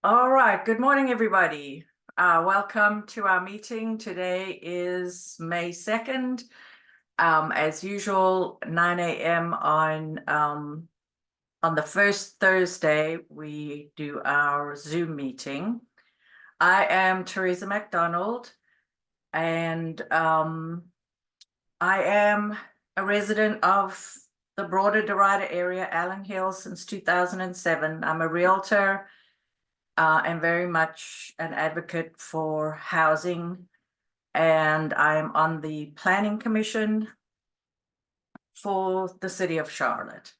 All right, good morning, everybody. Welcome to our meeting. Today is May 2nd. As usual, 9 a.m. on the first Thursday, we do our Zoom meeting. I am Teresa MacDonald, and I am a resident of the broader Derita area, Allen Hills, since 2007. I'm a realtor and very much an advocate for housing. And I'm on the Planning Commission for the city of Charlotte.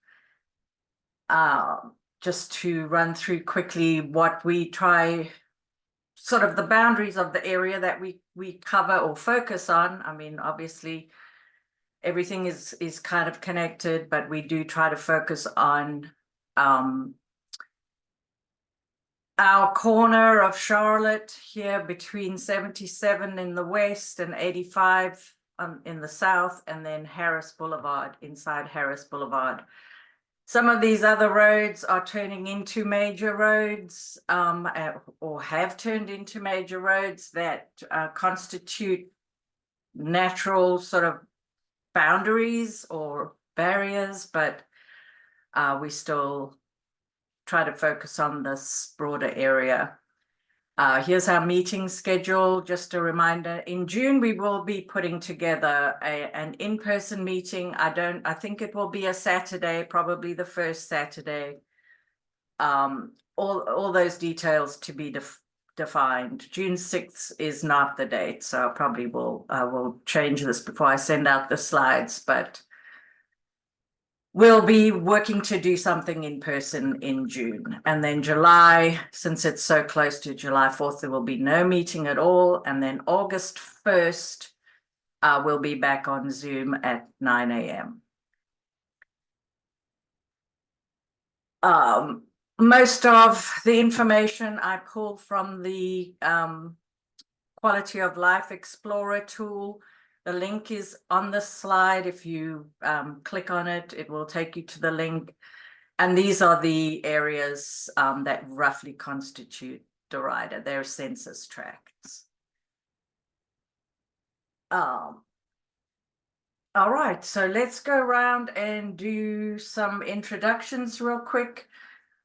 Just to run through quickly what we try, sort of the boundaries of the area that we cover or focus on. I mean, obviously, everything is kind of connected, but we do try to focus on our corner of Charlotte here between 77 in the west and 85 in the south, and then Harris Boulevard, inside Harris Boulevard. Some of these other roads are turning into major roads or have turned into major roads that constitute natural sort of boundaries or barriers, but we still try to focus on this broader area. Here's our meeting schedule. Just a reminder, in June, we will be putting together an in-person meeting. I think it will be a Saturday, probably the first Saturday. All those details to be defined. June 6th is not the date, so I probably will change this before I send out the slides, but we'll be working to do something in person in June. And then July, since it's so close to July 4th, there will be no meeting at all. And then August 1st, we'll be back on Zoom at 9 a.m. Most of the information I pulled from the Quality of Life Explorer tool. The link is on the slide. If you click on it, it will take you to the link. And these are the areas that roughly constitute Derita. They're census tracts. All right, so let's go around and do some introductions real quick.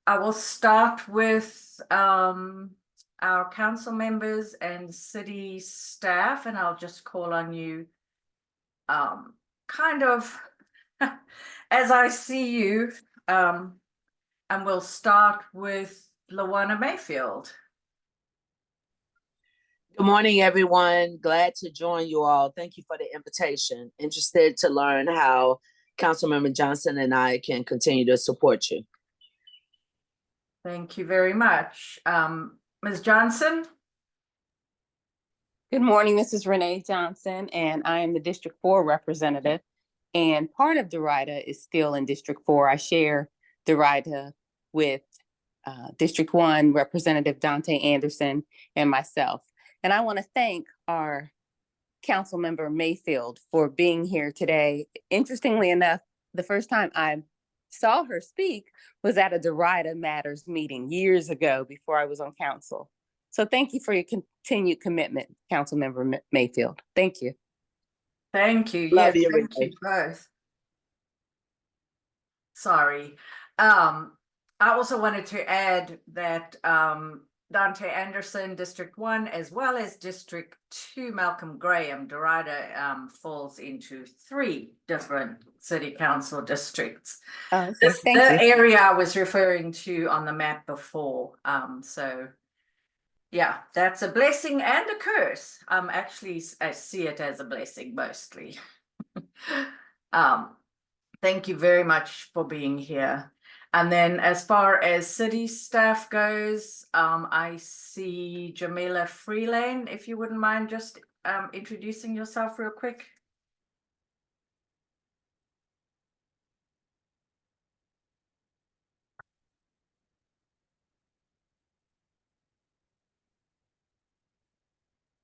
I will start with our council members and city staff, and I'll just call on you kind of as I see you, and we'll start with Lawana Mayfield. Good morning, everyone. Glad to join you all. Thank you for the invitation. Interested to learn how Councilmember Johnson and I can continue to support you. Thank you very much. Ms. Johnson? Good morning, this is Renee Johnson, and I am the District 4 representative. And part of Derita is still in District 4. I share Derita with District 1 Representative Dante Anderson and myself. And I want to thank our Councilmember Mayfield for being here today. Interestingly enough, the first time I saw her speak was at a Derita Matters meeting years ago before I was on council. So thank you for your continued commitment, Councilmember Mayfield. Thank you. Thank you. Love Yes, you, thank you both. Sorry. I also wanted to add that Dante Anderson, District 1, as well as District 2, Malcolm Graham, Derita falls into 3 different city council districts. Okay, the area I was referring to on the map before. So yeah, that's a blessing and a curse. Actually, I see it as a blessing mostly. Thank you very much for being here. And then as far as city staff goes, I see Jamila Freelane, if you wouldn't mind just introducing yourself real quick.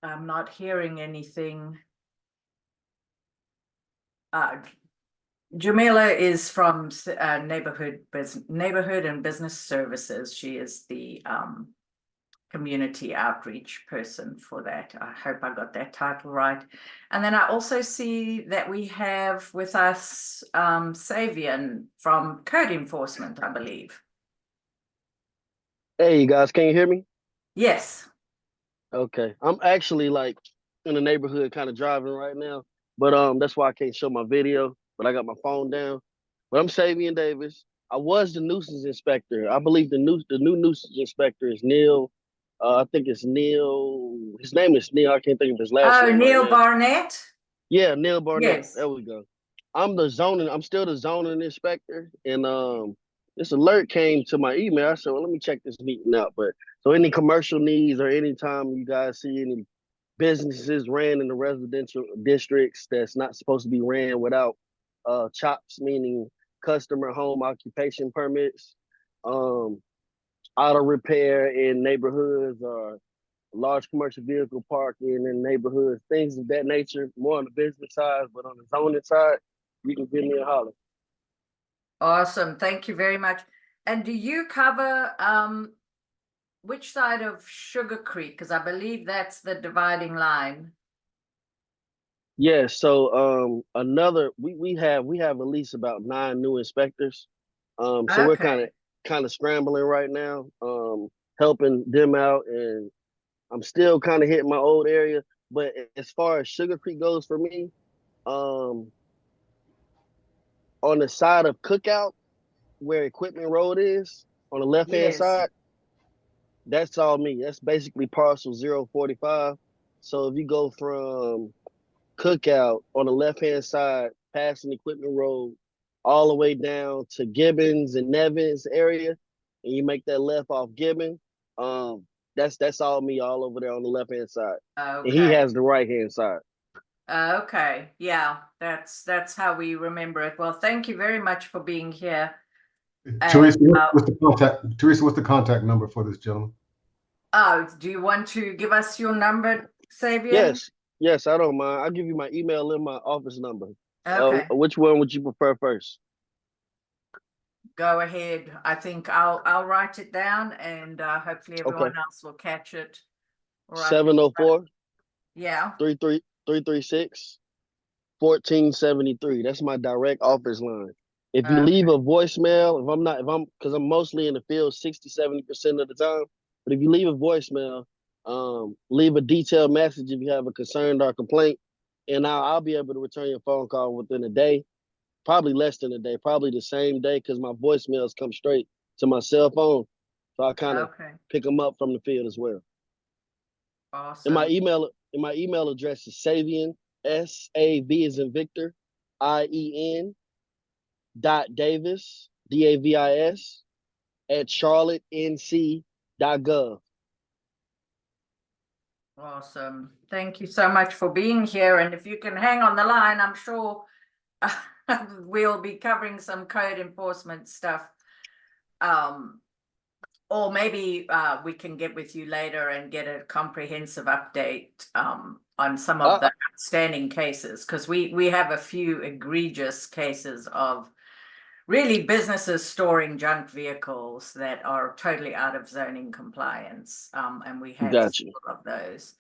I'm not hearing anything. Jamila is from neighborhood and business services. She is the community outreach person for that. I hope I got that title right. And then I also see that we have with us Savian from Code Enforcement, I believe. Hey, you guys, can you hear me? Yes. Okay. I'm actually like in the neighborhood kind of driving right now, but that's why I can't show my video, but I got my phone down. But I'm Savian Davis. I was the nuisance inspector. I believe the new nuisance inspector is Neil. I think it's Neil. His name is Neil. I can't think of his last Oh, name Neil right now. Barnett. Yeah, Neil Barnett. Yes. There we go. I'm still the zoning inspector, and this alert came to my email. I said, well, let me check this meeting out. But so any commercial needs or anytime you guys see any businesses ran in the residential districts that's not supposed to be ran without CHOPS, meaning customer home occupation permits, auto repair in neighborhoods or large commercial vehicle parking in neighborhoods, things of that nature, more on the business side, but on the zoning side, you can give me a holler. Awesome. Thank you very much. And do you cover which side of Sugar Creek? Because I believe that's the dividing line. Yeah, so we have at least about 9 new inspectors. So we're Okay. kind of scrambling right now, helping them out, and I'm still kind of hitting my old area. But as far as Sugar Creek goes for me, on the side of Cookout, where Equipment Road is, on the left-hand Yes. side, that's all me. That's basically parcel 045. So if you go from Cookout on the left-hand side, passing Equipment Road, all the way down to Gibbons and Nevins area, and you make that left off Gibbon, that's all me all over there on the left-hand side. And he Okay. has the right-hand side. Okay. Yeah, that's how we remember it. Well, thank you very much for being here. Teresa, And, what's the contact? Teresa, what's the contact number for this gentleman? oh, do you want to give us your number, Savian? Yes, I don't mind. I'll give you my email and my office number. Okay. Which one would you prefer first? Go ahead. I think I'll write it down, and hopefully everyone else will catch it. All right. 704 Yeah. 336 1473. That's my direct office line. If you leave a voicemail, because I'm mostly in the field 60-70% of the time, but if you leave a voicemail, leave a detailed message if you have a concern or complaint, and I'll be able to return your phone call within a day, probably less than a day, probably the same day, because my voicemails come straight to my cell phone, so I kind of pick them up from the field as well. Awesome. And my email address is Savian, SAV as in Victor, IEN .Davis, DAVIS at charlottenc.gov. Awesome. Thank you so much for being here. And if you can hang on the line, I'm sure we'll be covering some code enforcement stuff. Or maybe we can get with you later and get a comprehensive update on some of the outstanding cases, because we have a few egregious cases of really businesses storing junk vehicles that are totally out of zoning compliance. And we have Got you. of those.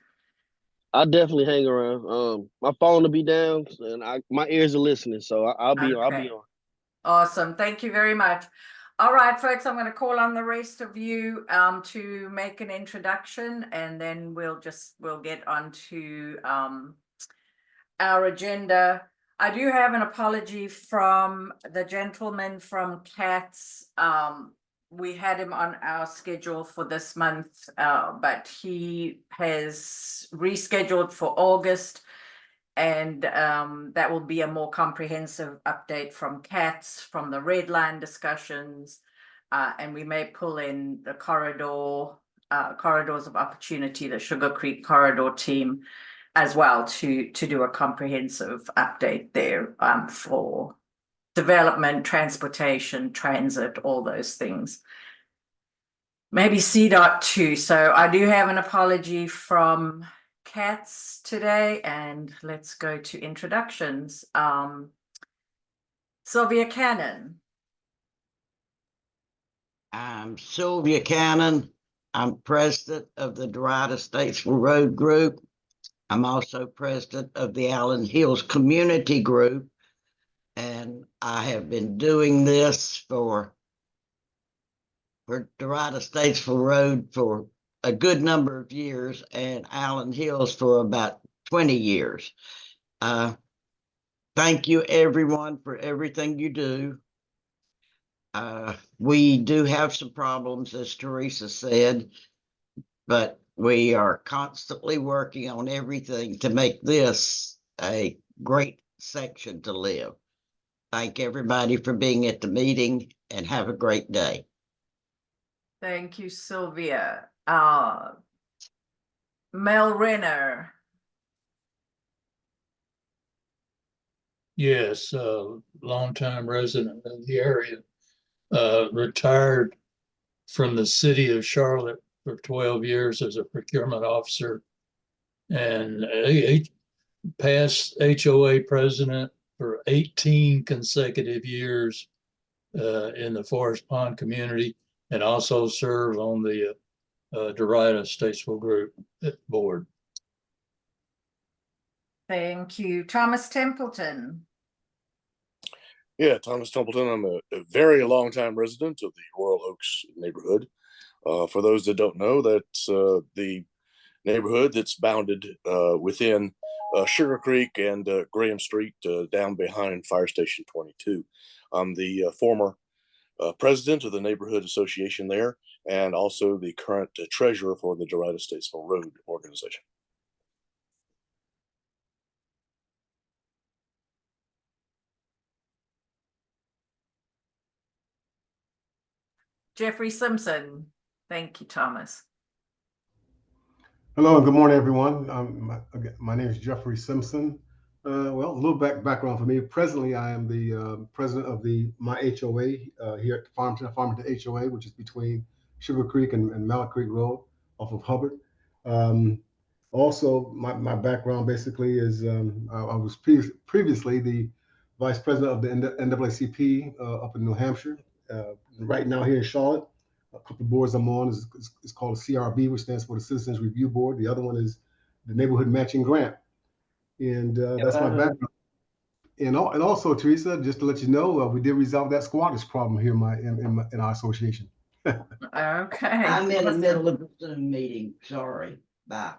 I'll definitely hang around. My phone will be down, and my ears are listening, so I'll be on. Awesome. Thank you very much. All right, folks, I'm going to call on the rest of you to make an introduction, and then we'll get on to our agenda. I do have an apology from the gentleman from CATS. We had him on our schedule for this month, but he has rescheduled for August, and that will be a more comprehensive update from CATS, from the red line discussions, and we may pull in the corridors of opportunity, the Sugar Creek corridor team as well, to do a comprehensive update there for development, transportation, transit, all those things. Maybe CDOT too. So I do have an apology from CATS today, and let's go to introductions. Sylvia Cannon. I'm Sylvia Cannon. I'm president of the Derita Statesville Road Group. I'm also president of the Allen Hills Community Group. And I have been doing this for Derita Statesville Road for a good number of years and Allen Hills for about 20 years. Thank you everyone for everything you do. We do have some problems, as Teresa said, but we are constantly working on everything to make this a great section to live. Thank everybody for being at the meeting and have a great day. Thank you, Sylvia. Mel Renner. Yes, longtime resident of the area, retired from the city of Charlotte for 12 years as a procurement officer, and past HOA president for 18 consecutive years in the Forest Pond community, and also served on the Derita Statesville Group board. Thank you. Thomas Templeton. Yeah, Thomas Templeton. I'm a very long-time resident of the Royal Oaks neighborhood. For those that don't know, that's the neighborhood that's bounded within Sugar Creek and Graham Street down behind Fire Station 22. I'm the former president of the neighborhood association there, and also the current treasurer for the Derita Statesville Road organization. Jeffrey Simpson. Thank you, Thomas. Hello and good morning, everyone. My name is Jeffrey Simpson. Well, a little background for me. Presently, I am the president of my HOA here at Farmington HOA, which is between Sugar Creek and Mallet Creek Road off of Hubbard. Also, my background basically is I was previously the vice president of the NAACP up in New Hampshire. Right now here in Charlotte, a couple of boards I'm on is called CRB, which stands for the Citizens Review Board. The other one is the Neighborhood Matching Grant. And that's my background. And also, Teresa, just to let you know, we did resolve that squatters problem here in our association. Okay. I'm in the middle of a Zoom meeting. Sorry. Bye.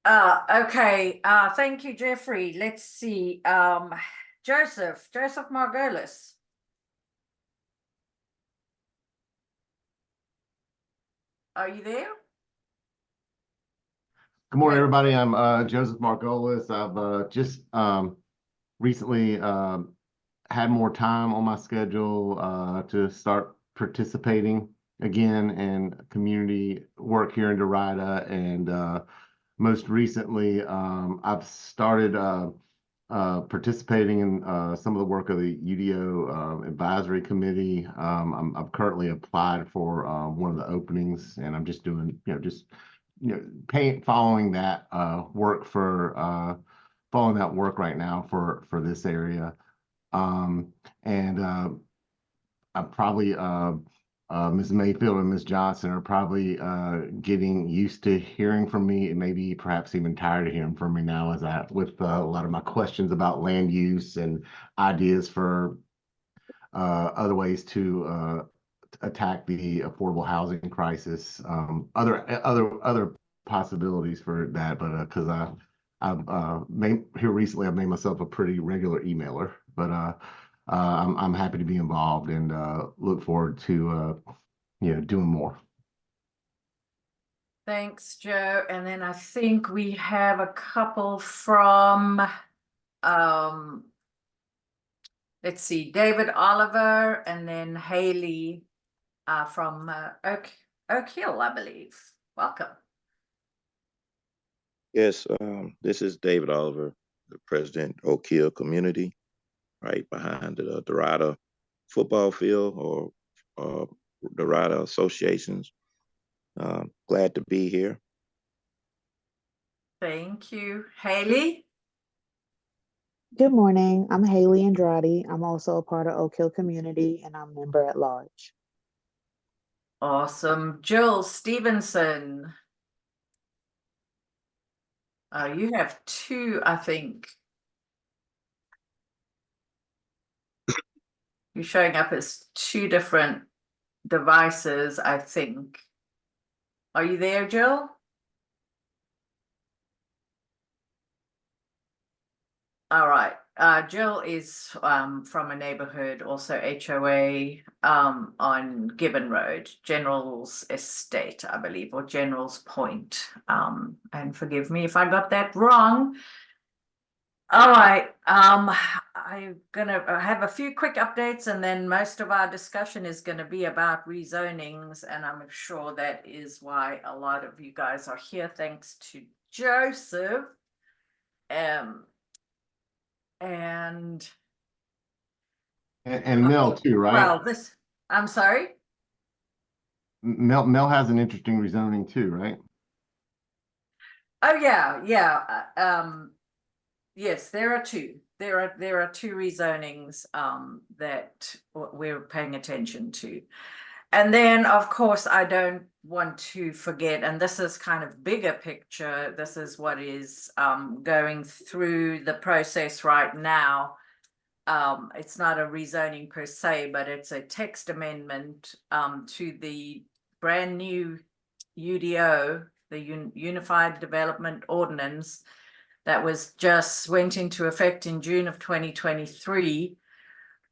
Okay. Thank you, Jeffrey. Let's see. Joseph Margolis. Are you there? Good morning, Great. everybody. I'm Joseph Margolis. I've just recently had more time on my schedule to start participating again in community work here in Derita. And most recently, I've started participating in some of the work of the UDO advisory committee. I'm currently applied for one of the openings, and I'm just doing, following that work right now for this area. I probably Ms. Mayfield and Ms. Johnson are probably getting used to hearing from me, and maybe perhaps even tired of hearing from me now, with a lot of my questions about land use and ideas for other ways to attack the affordable housing crisis, other possibilities for that. But because here recently, I've made myself a pretty regular emailer, but I'm happy to be involved and look forward to doing more. Thanks, Joe. And then I think we have a couple from let's see, David Oliver and then Haley from Oak Hill, I believe. Welcome. Yes, this is David Oliver, the president of Oak Hill Community, right behind the Derita football field or Derita associations. Glad to be here. Thank you. Haley? Good morning. I'm Haley Andrade. I'm also a part of Oak Hill Community, and I'm member at large. Awesome. Jill Stevenson. You have two, I think. You're showing up as two different devices, I think. Are you there, Jill? All right. Jill is from a neighborhood, also HOA, on Gibbon Road, General's Estate, I believe, or General's Point. And forgive me if I got that wrong. All right. I'm gonna have a few quick updates, and then most of our discussion is going to be about rezonings, and I'm sure that is why a lot of you guys are here. Thanks to Joseph. And Mel too, right? well, I'm sorry. Mel has an interesting rezoning too, right? Oh yeah, yes, there are two. There are two rezonings that we're paying attention to. And then, of course, I don't want to forget, and this is kind of bigger picture, this is what is going through the process right now. It's not a rezoning per se, but it's a text amendment to the brand new UDO, the Unified Development Ordinance, that was just went into effect in June of 2023.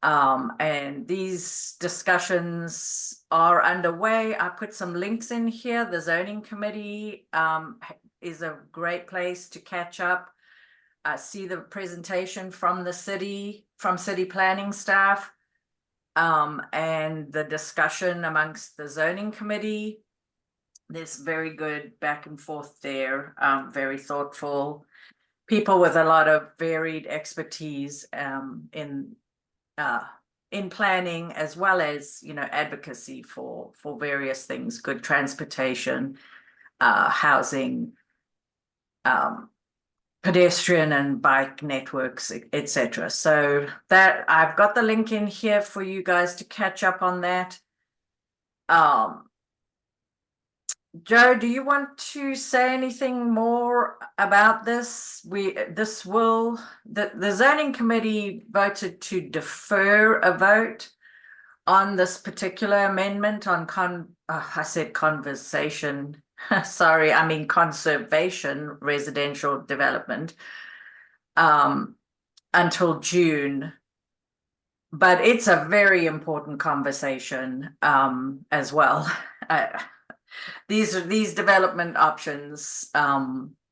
And these discussions are underway. I put some links in here. The zoning committee is a great place to catch up. See the presentation from the city, from city planning staff, and the discussion amongst the zoning committee. There's very good back and forth there, very thoughtful people with a lot of varied expertise in planning, as well as, you know, advocacy for various things, good transportation, housing, pedestrian and bike networks, etc. So that I've got the link in here for you guys to catch up on that. Joe, do you want to say anything more about this? The zoning committee voted to defer a vote on this particular amendment on I said conversation. Sorry, I mean conservation residential development until June. But it's a very important conversation as well. These are development options, and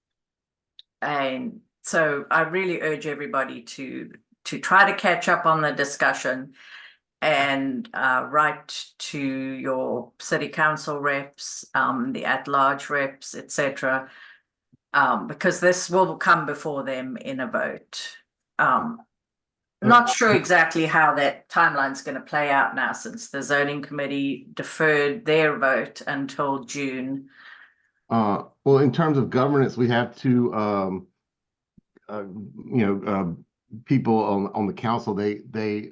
so I really urge everybody to try to catch up on the discussion and write to your city council reps, the at-large reps, etc., because this will come before them in a vote. Not sure exactly how that timeline's going to play out now, since the zoning committee deferred their vote until June. Well, in terms of governance, we have two, people on the council. They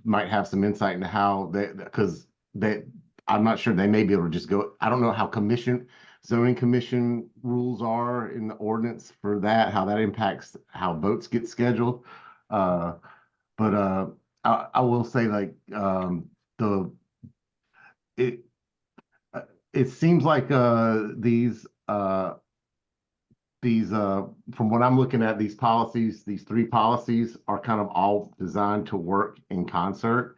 might have some insight into how because I'm not sure, they may be able to just go. I don't know how zoning commission rules are in the ordinance for that, how that impacts how votes get scheduled. But I will say, like, it seems like these from what I'm looking at, these policies, these three policies are kind of all designed to work in concert.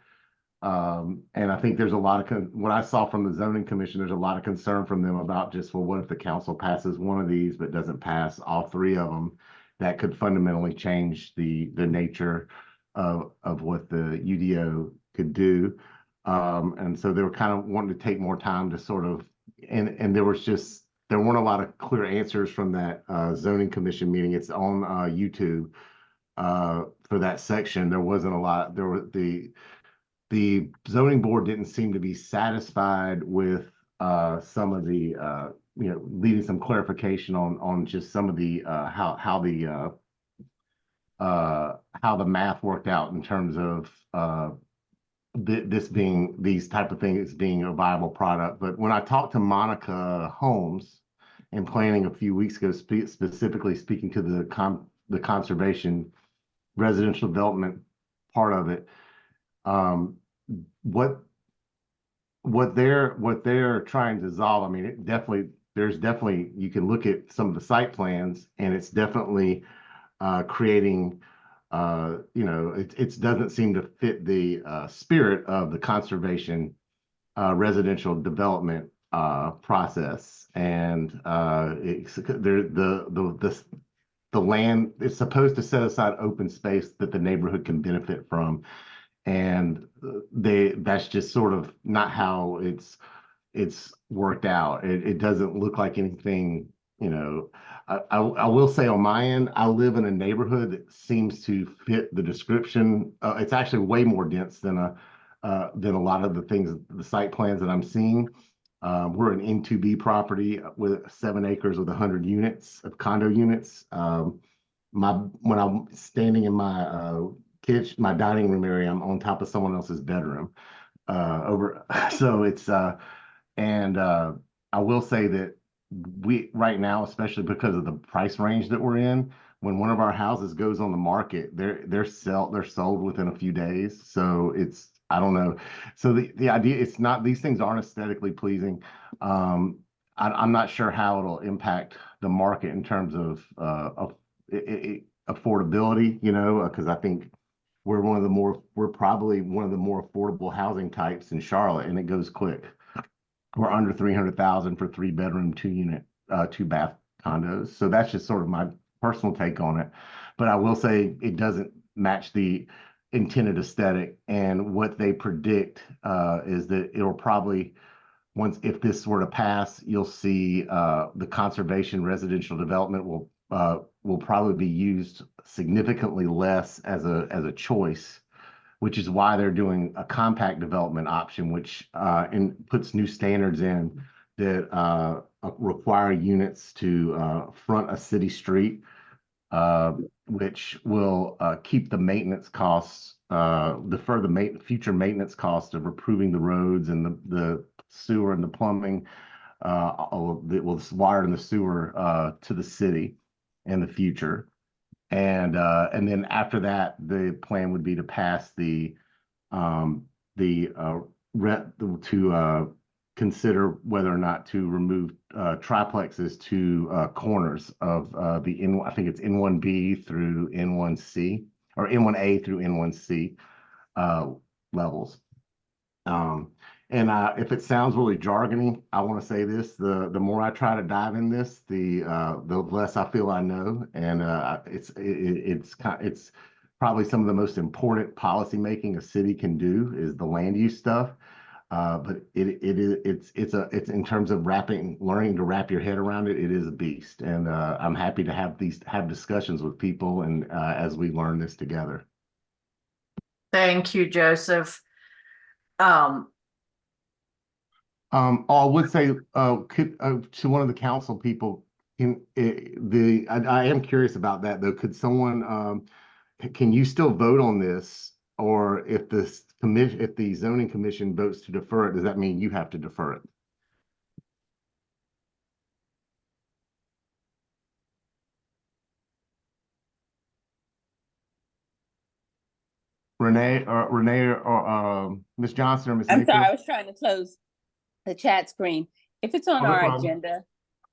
And I think there's a lot of what I saw from the zoning commission, there's a lot of concern from them about just, well, what if the council passes one of these but doesn't pass all three of them? That could fundamentally change the nature of what the UDO could do. And so they were kind of wanting to take more time to sort of, and there weren't a lot of clear answers from that zoning commission meeting. It's on YouTube for that section. There wasn't a lot. The zoning board didn't seem to be satisfied with some of the needing some clarification on just some of the how the math worked out in terms of these type of things being a viable product. But when I talked to Monica Holmes in planning a few weeks ago, specifically speaking to the conservation residential development part of it, what they're trying to dissolve, I mean, there's definitely, you can look at some of the site plans, and it's definitely creating, it doesn't seem to fit the spirit of the conservation residential development process. And the land is supposed to set aside open space that the neighborhood can benefit from. And that's just sort of not how it's worked out. It doesn't look like anything, I will say on my end, I live in a neighborhood that seems to fit the description. It's actually way more dense than a lot of the site plans that I'm seeing. We're an N2B property with 7 acres with 100 units of condo units. When I'm standing in my kitchen, my dining room area, I'm on top of someone else's bedroom. So it's and I will say that we right now, especially because of the price range that we're in, when one of our houses goes on the market, they're sold within a few days. So I don't know. So the idea, it's not, these things aren't aesthetically pleasing. I'm not sure how it'll impact the market in terms of affordability, because I think we're probably one of the more affordable housing types in Charlotte, and it goes quick. We're under 300,000 for 3-bedroom, 2-unit, 2-bath condos. So that's just sort of my personal take on it. But I will say it doesn't match the intended aesthetic. And what they predict is that it'll probably, if this were to pass, you'll see the conservation residential development will probably be used significantly less as a choice, which is why they're doing a compact development option, which puts new standards in that require units to front a city street, which will keep the maintenance costs, defer the future maintenance costs of improving the roads and the sewer and the plumbing, the water and the sewer to the city in the future. And then after that, the plan would be to pass to consider whether or not to remove triplexes to corners of I think it's N1B through N1C, or N1A through N1C levels. And if it sounds really jargony, I want to say this: the more I try to dive in this, the less I feel I know, and it's probably some of the most important policy making a city can do is the land use stuff. But it's in terms of learning to wrap your head around it. It is a beast, and I'm happy to have discussions with people, and as we learn this together. Thank you, Joseph. I would say to one of the council people, I am curious about that though. Could someone, can you still vote on this, or if the zoning commission votes to defer it, does that mean you have to defer it? Renee or Ms. Johnson or Ms. I'm sorry, Maker? I was trying to close the chat screen. If it's on Oh, no our problem. agenda,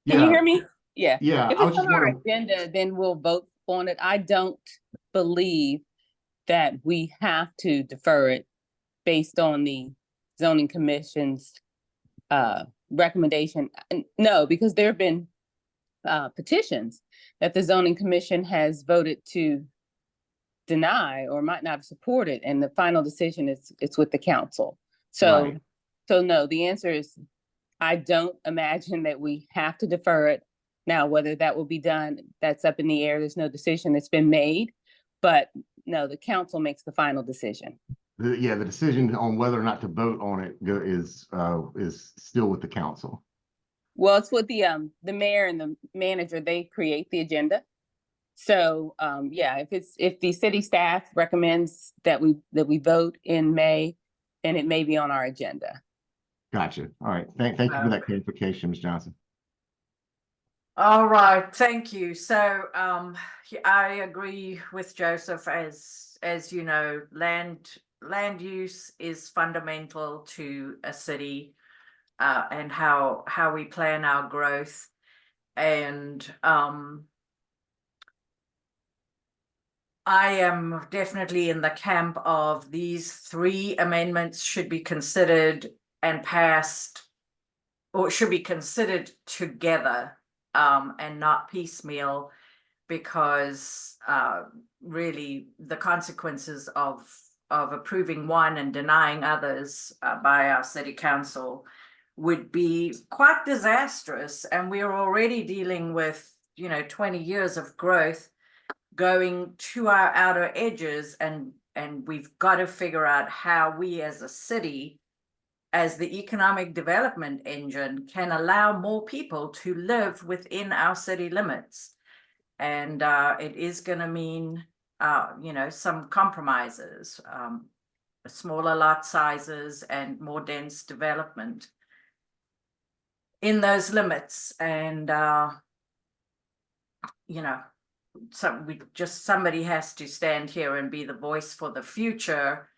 can you hear me? Yeah. Yeah, If I was it's just on our wondering. agenda, then we'll vote on it. I don't believe that we have to defer it based on the zoning commission's recommendation. No, because there have been petitions that the zoning commission has voted to deny or might not have supported, and the final decision it's with the council. So, Right. So no, the answer is I don't imagine that we have to defer it. Now, whether that will be done, that's up in the air. There's no decision that's been made, but no, the council makes the final decision. The decision on whether or not to vote on it is still with the council. Well, it's with the mayor and the manager. They create the agenda. So yeah, if the city staff recommends that we vote in May, and it may be on our agenda. Gotcha. All right. Thank you for that clarification, Ms. Johnson. All right, thank you. So I agree with Joseph. As you know, land use is fundamental to a city and how we plan our growth. And I am definitely in the camp of these 3 amendments should be considered and passed, or should be considered together and not piecemeal, because really the consequences of approving one and denying others by our city council would be quite disastrous. And we are already dealing with, 20 years of growth going to our outer edges, and we've got to figure out how we as a city, as the economic development engine, can allow more people to live within our city limits. And it is going to mean, some compromises, smaller lot sizes and more dense development in those limits. And, somebody has to stand here and be the voice for the future.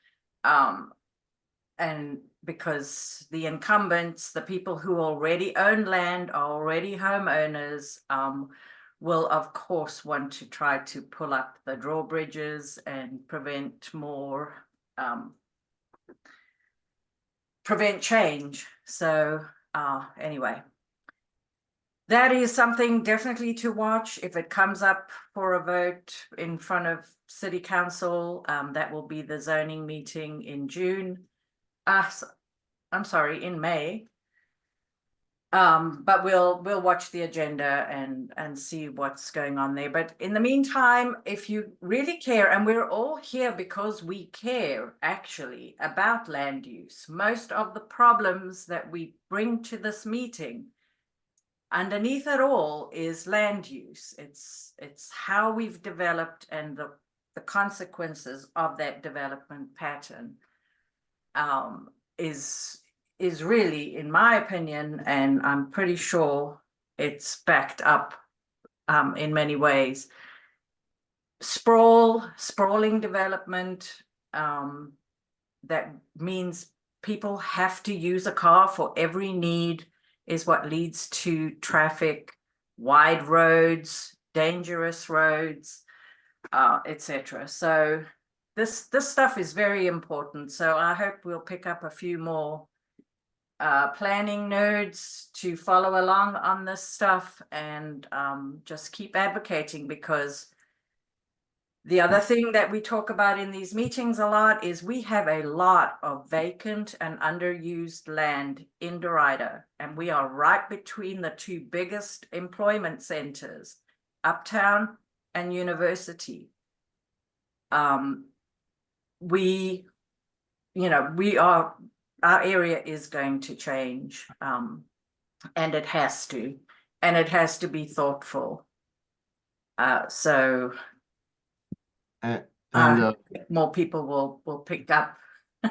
And because the incumbents, the people who already own land, are already homeowners, will of course want to try to pull up the drawbridges and prevent change. So anyway, that is something definitely to watch. If it comes up for a vote in front of City Council, that will be the zoning meeting in June. I'm sorry, in May. But we'll watch the agenda and see what's going on there. But in the meantime, if you really care, and we're all here because we care actually about land use, most of the problems that we bring to this meeting, underneath it all is land use. It's how we've developed and the consequences of that development pattern is really, in my opinion, and I'm pretty sure it's backed up in many ways, sprawling development that means people have to use a car for every need, is what leads to traffic, wide roads, dangerous roads, etc. So this stuff is very important. So I hope we'll pick up a few more planning nerds to follow along on this stuff, and just keep advocating, because the other thing that we talk about in these meetings a lot is we have a lot of vacant and underused land in Derita, and we are right between the 2 biggest employment centers, Uptown and University. Our area is going to change, and it has to be thoughtful. So more people will pick up a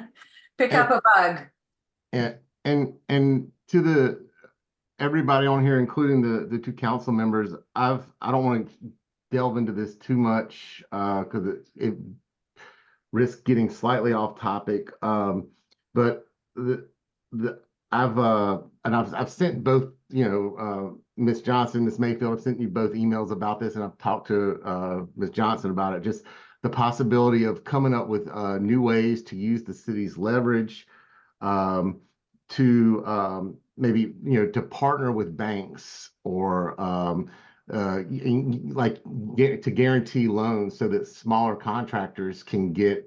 bug. And to everybody on here, including the 2 council members, I don't want to delve into this too much because it risks getting slightly off topic. But I've sent both, Ms. Johnson, Ms. Mayfield, I've sent you both emails about this, and I've talked to Ms. Johnson about it. Just the possibility of coming up with new ways to use the city's leverage to maybe, to partner with banks or to guarantee loans so that smaller contractors can get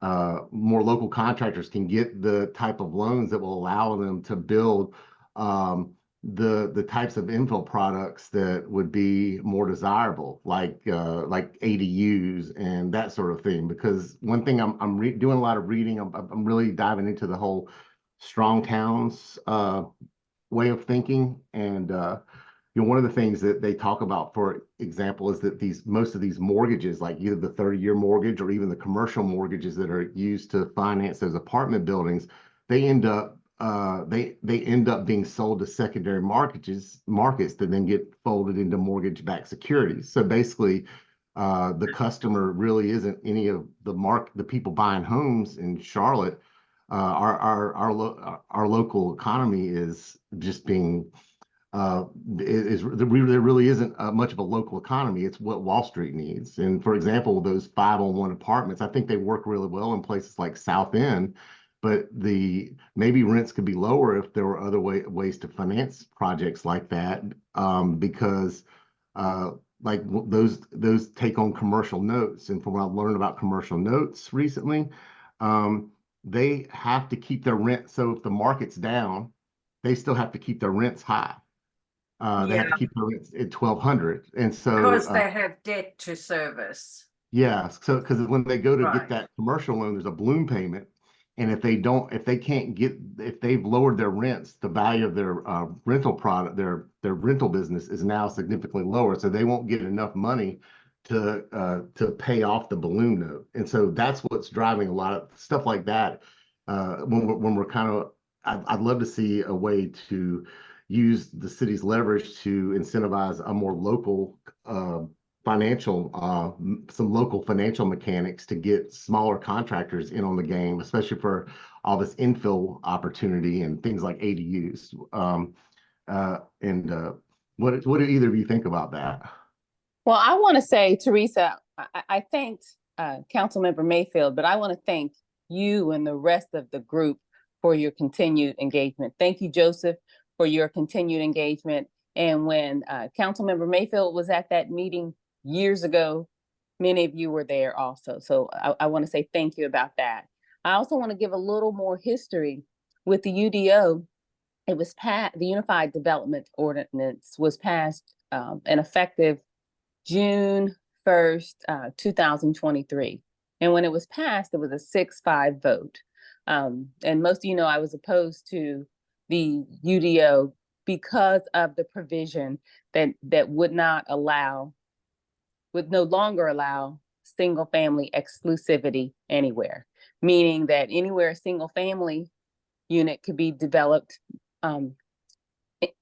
more local contractors can get the type of loans that will allow them to build the types of infill products that would be more desirable, like ADUs and that sort of thing. Because one thing I'm doing a lot of reading, I'm really diving into the whole strong towns way of thinking, and one of the things that they talk about, for example, is that most of these mortgages, like either the 30-year mortgage or even the commercial mortgages that are used to finance those apartment buildings, they end up being sold to secondary markets that then get folded into mortgage-backed securities. So basically, the customer really isn't any of the people buying homes in Charlotte. Our local economy is just being there really isn't much of a local economy. It's what Wall Street needs. And for example, those 5-on-1 apartments, I think they work really well in places like South End, but maybe rents could be lower if there were other ways to finance projects like that, because like those take on commercial notes. And from what I've learned about commercial notes recently, they have to keep their rent. So if the market's down, they still have to keep their rents high. They have to keep their rents at 1,200, and so Because they have debt to service. yeah. So because when they go to Right. get that commercial loan, there's a balloon payment, and if they've lowered their rents, the value of their rental product, their rental business is now significantly lower, so they won't get enough money to pay off the balloon note. And so that's what's driving a lot of stuff like that. When we're kind of, I'd love to see a way to use the city's leverage to incentivize a more local some local financial mechanics to get smaller contractors in on the game, especially for all this infill opportunity and things like ADUs. What do either of you think about that? Well, I want to say, Teresa, I thanked Councilmember Mayfield, but I want to thank you and the rest of the group for your continued engagement. Thank you, Joseph, for your continued engagement. And when Councilmember Mayfield was at that meeting years ago, many of you were there also. So I want to say thank you about that. I also want to give a little more history with the UDO. It was passed, the Unified Development Ordinance was passed and effective June 1st, 2023. And when it was passed, it was a 6-5 vote. And most of you know I was opposed to the UDO because of the provision that would no longer allow single family exclusivity anywhere, meaning that anywhere a single family unit could be developed,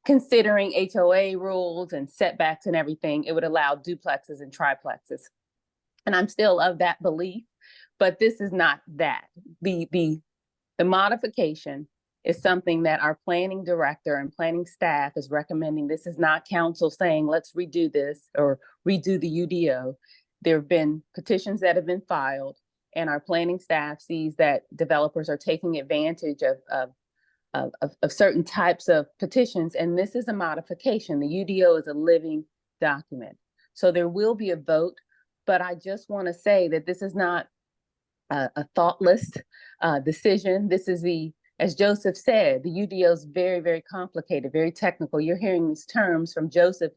considering HOA rules and setbacks and everything, it would allow duplexes and triplexes. And I'm still of that belief, but this is not that. The modification is something that our planning director and planning staff is recommending. This is not council saying, let's redo this or redo the UDO. There have been petitions that have been filed, and our planning staff sees that developers are taking advantage of certain types of petitions, and this is a modification. The UDO is a living document. So there will be a vote, but I just want to say that this is not a thoughtless decision. This is as Joseph said, the UDO is very, very complicated, very technical. You're hearing these terms from Joseph,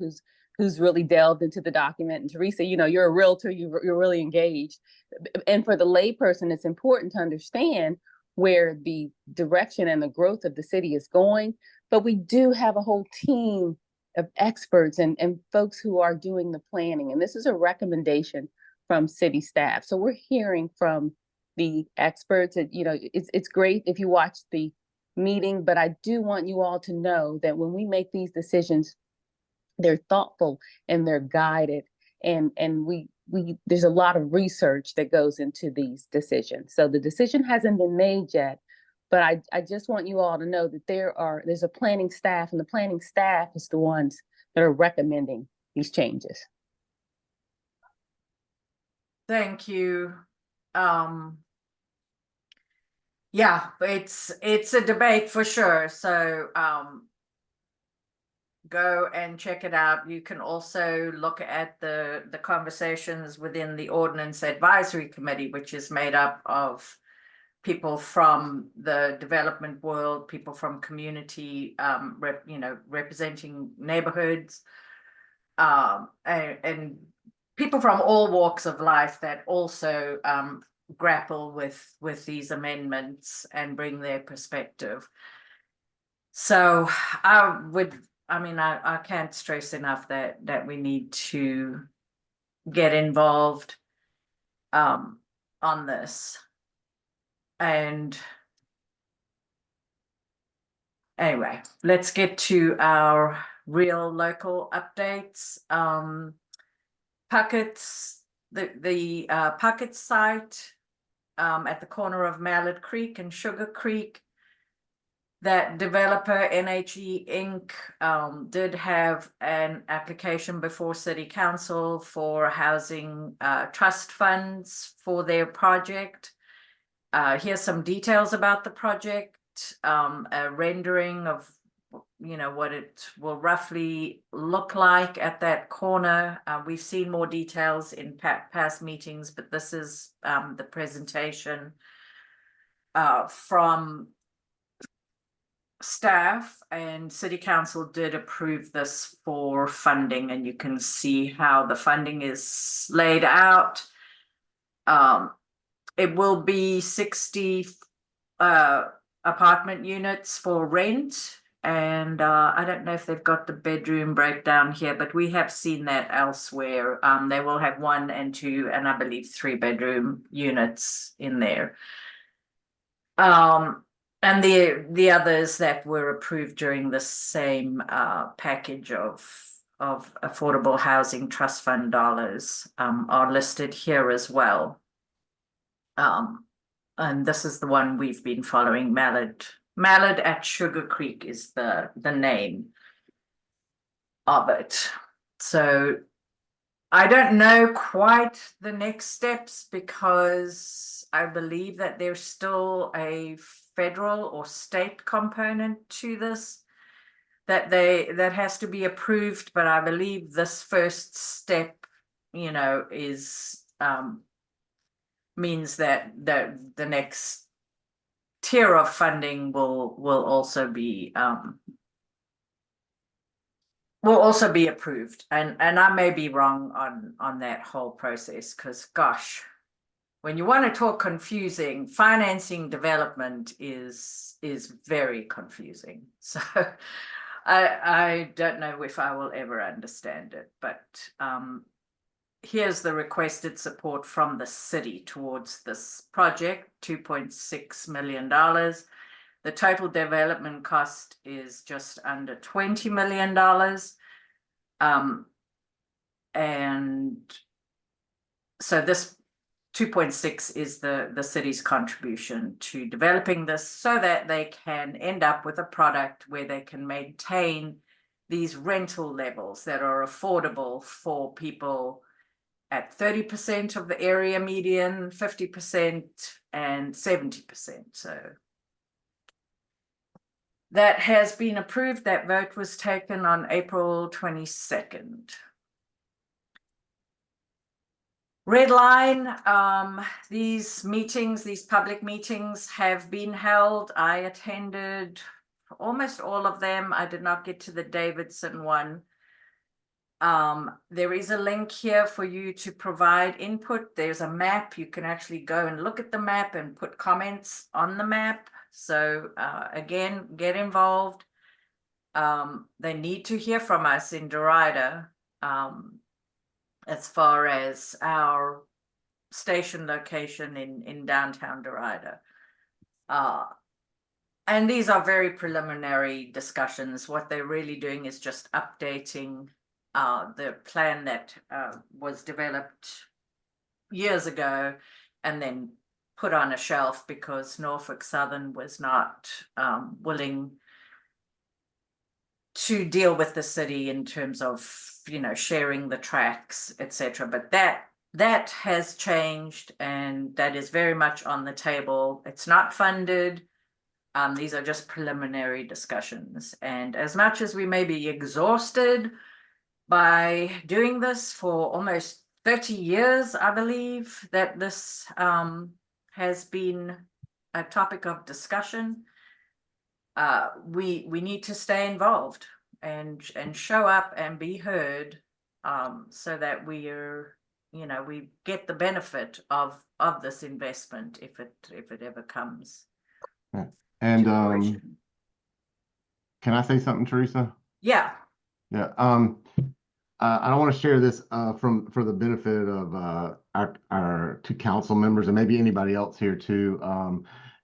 who's really delved into the document. And Teresa, you know, you're a realtor, you're really engaged. And for the layperson, it's important to understand where the direction and the growth of the city is going. But we do have a whole team of experts and folks who are doing the planning. And this is a recommendation from city staff. So we're hearing from the experts. You know, it's great if you watch the meeting, but I do want you all to know that when we make these decisions, they're thoughtful and they're guided, and there's a lot of research that goes into these decisions. So the decision hasn't been made yet, but I just want you all to know that there's a planning staff, and the planning staff is the ones that are recommending these changes. Thank you. Yeah, it's a debate for sure. So go and check it out. You can also look at the conversations within the Ordinance Advisory Committee, which is made up of people from the development world, people from community, representing neighborhoods, and people from all walks of life that also grapple with these amendments and bring their perspective. So I would I mean, I can't stress enough that we need to get involved on this. And anyway, let's get to our real local updates. Puckett's the Puckett site at the corner of Mallard Creek and Sugar Creek. That developer NHE Inc. Did have an application before City Council for housing trust funds for their project. Here's some details about the project, a rendering of what it will roughly look like at that corner. We've seen more details in past meetings, but this is the presentation from staff, and City Council did approve this for funding, and you can see how the funding is laid out. It will be 60 apartment units for rent, and I don't know if they've got the bedroom breakdown here, but we have seen that elsewhere. They will have 1 and 2 and I believe 3-bedroom units in there. And the others that were approved during the same package of affordable housing trust fund dollars are listed here as well. And this is the one we've been following. Mallard at Sugar Creek is the name of it. So I don't know quite the next steps, because I believe that there's still a federal or state component to this that has to be approved. But I believe this first step, is means that the next tier of funding will also be approved. And I may be wrong on that whole process, because gosh, when you want to talk confusing, financing development is very confusing. So I don't know if I will ever understand it, but here's the requested support from the city towards this project, $2.6 million. The total development cost is just under $20 million. And so this 2.6 is the city's contribution to developing this, so that they can end up with a product where they can maintain these rental levels that are affordable for people at 30% of the area median, 50% and 70%. So that has been approved. That vote was taken on April 22nd. Red line, these public meetings have been held. I attended almost all of them. I did not get to the Davidson one. There is a link here for you to provide input. There's a map. You can actually go and look at the map and put comments on the map. So again, get involved. They need to hear from us in Derita as far as our station location in downtown Derita. And these are very preliminary discussions. What they're really doing is just updating the plan that was developed years ago and then put on a shelf because Norfolk Southern was not willing to deal with the city in terms of, sharing the tracks, etc. But that has changed, and that is very much on the table. It's not funded. These are just preliminary discussions. And as much as we may be exhausted by doing this for almost 30 years, I believe that this has been a topic of discussion. We need to stay involved and show up and be heard, so that we are, we get the benefit of this investment if it ever comes. And to fruition. can I say something, Teresa? Yeah. Yeah. I want to share this for the benefit of our two council members and maybe anybody else here too.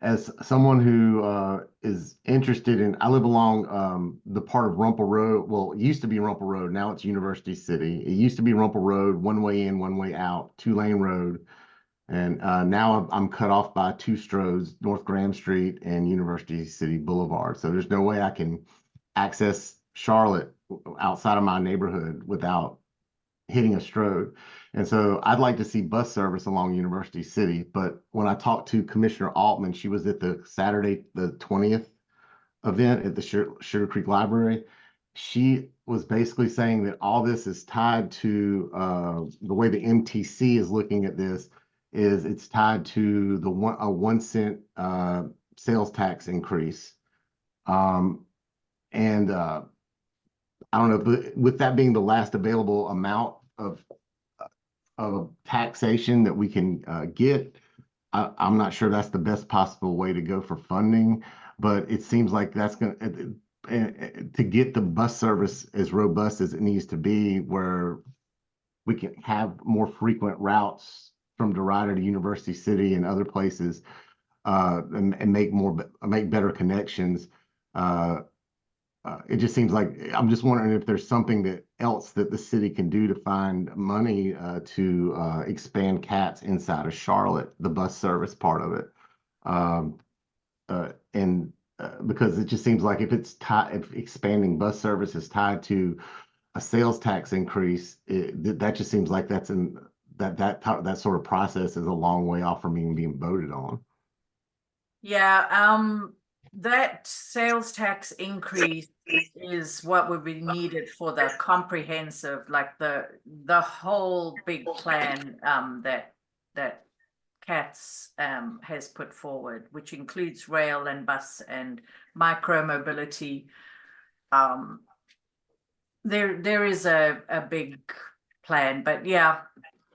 As someone who is interested in, I live along the part of Rumpel Road. Well, it used to be Rumpel Road. Now it's University City. It used to be Rumpel Road, one way in, one way out, 2-lane road. And now I'm cut off by 2 stroads, North Graham Street and University City Boulevard. So there's no way I can access Charlotte outside of my neighborhood without hitting a strode. And so I'd like to see bus service along University City. But when I talked to Commissioner Altman, she was at the Saturday, the 20th event at the Sugar Creek Library. She was basically saying that all this is tied to the way the MTC is looking at this is it's tied to the 1 cent sales tax increase. I don't know, but with that being the last available amount of taxation that we can get, I'm not sure that's the best possible way to go for funding, but it seems like that's going to get the bus service as robust as it needs to be, where we can have more frequent routes from Derita to University City and other places, and make better connections. It just seems like I'm just wondering if there's something else that the city can do to find money to expand CATS inside of Charlotte, the bus service part of it. Because it just seems like if expanding bus service is tied to a sales tax increase, that just seems like that sort of process is a long way off from even being voted on. Yeah, that sales tax increase is what would be needed for the comprehensive, like the whole big plan that CATS has put forward, which includes rail and bus and micro mobility. There is a big plan, but yeah,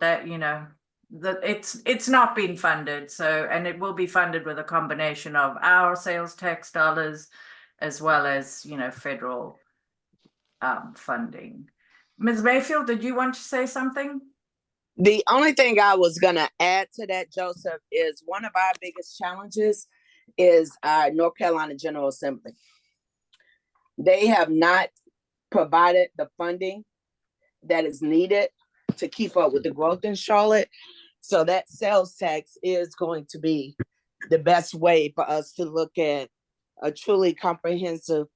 that it's not been funded, and it will be funded with a combination of our sales tax dollars as well as federal funding. Ms. Mayfield, did you want to say something? The only thing I was going to add to that, Joseph, is one of our biggest challenges is our North Carolina General Assembly. They have not provided the funding that is needed to keep up with the growth in Charlotte. So that sales tax is going to be the best way for us to look at a truly comprehensive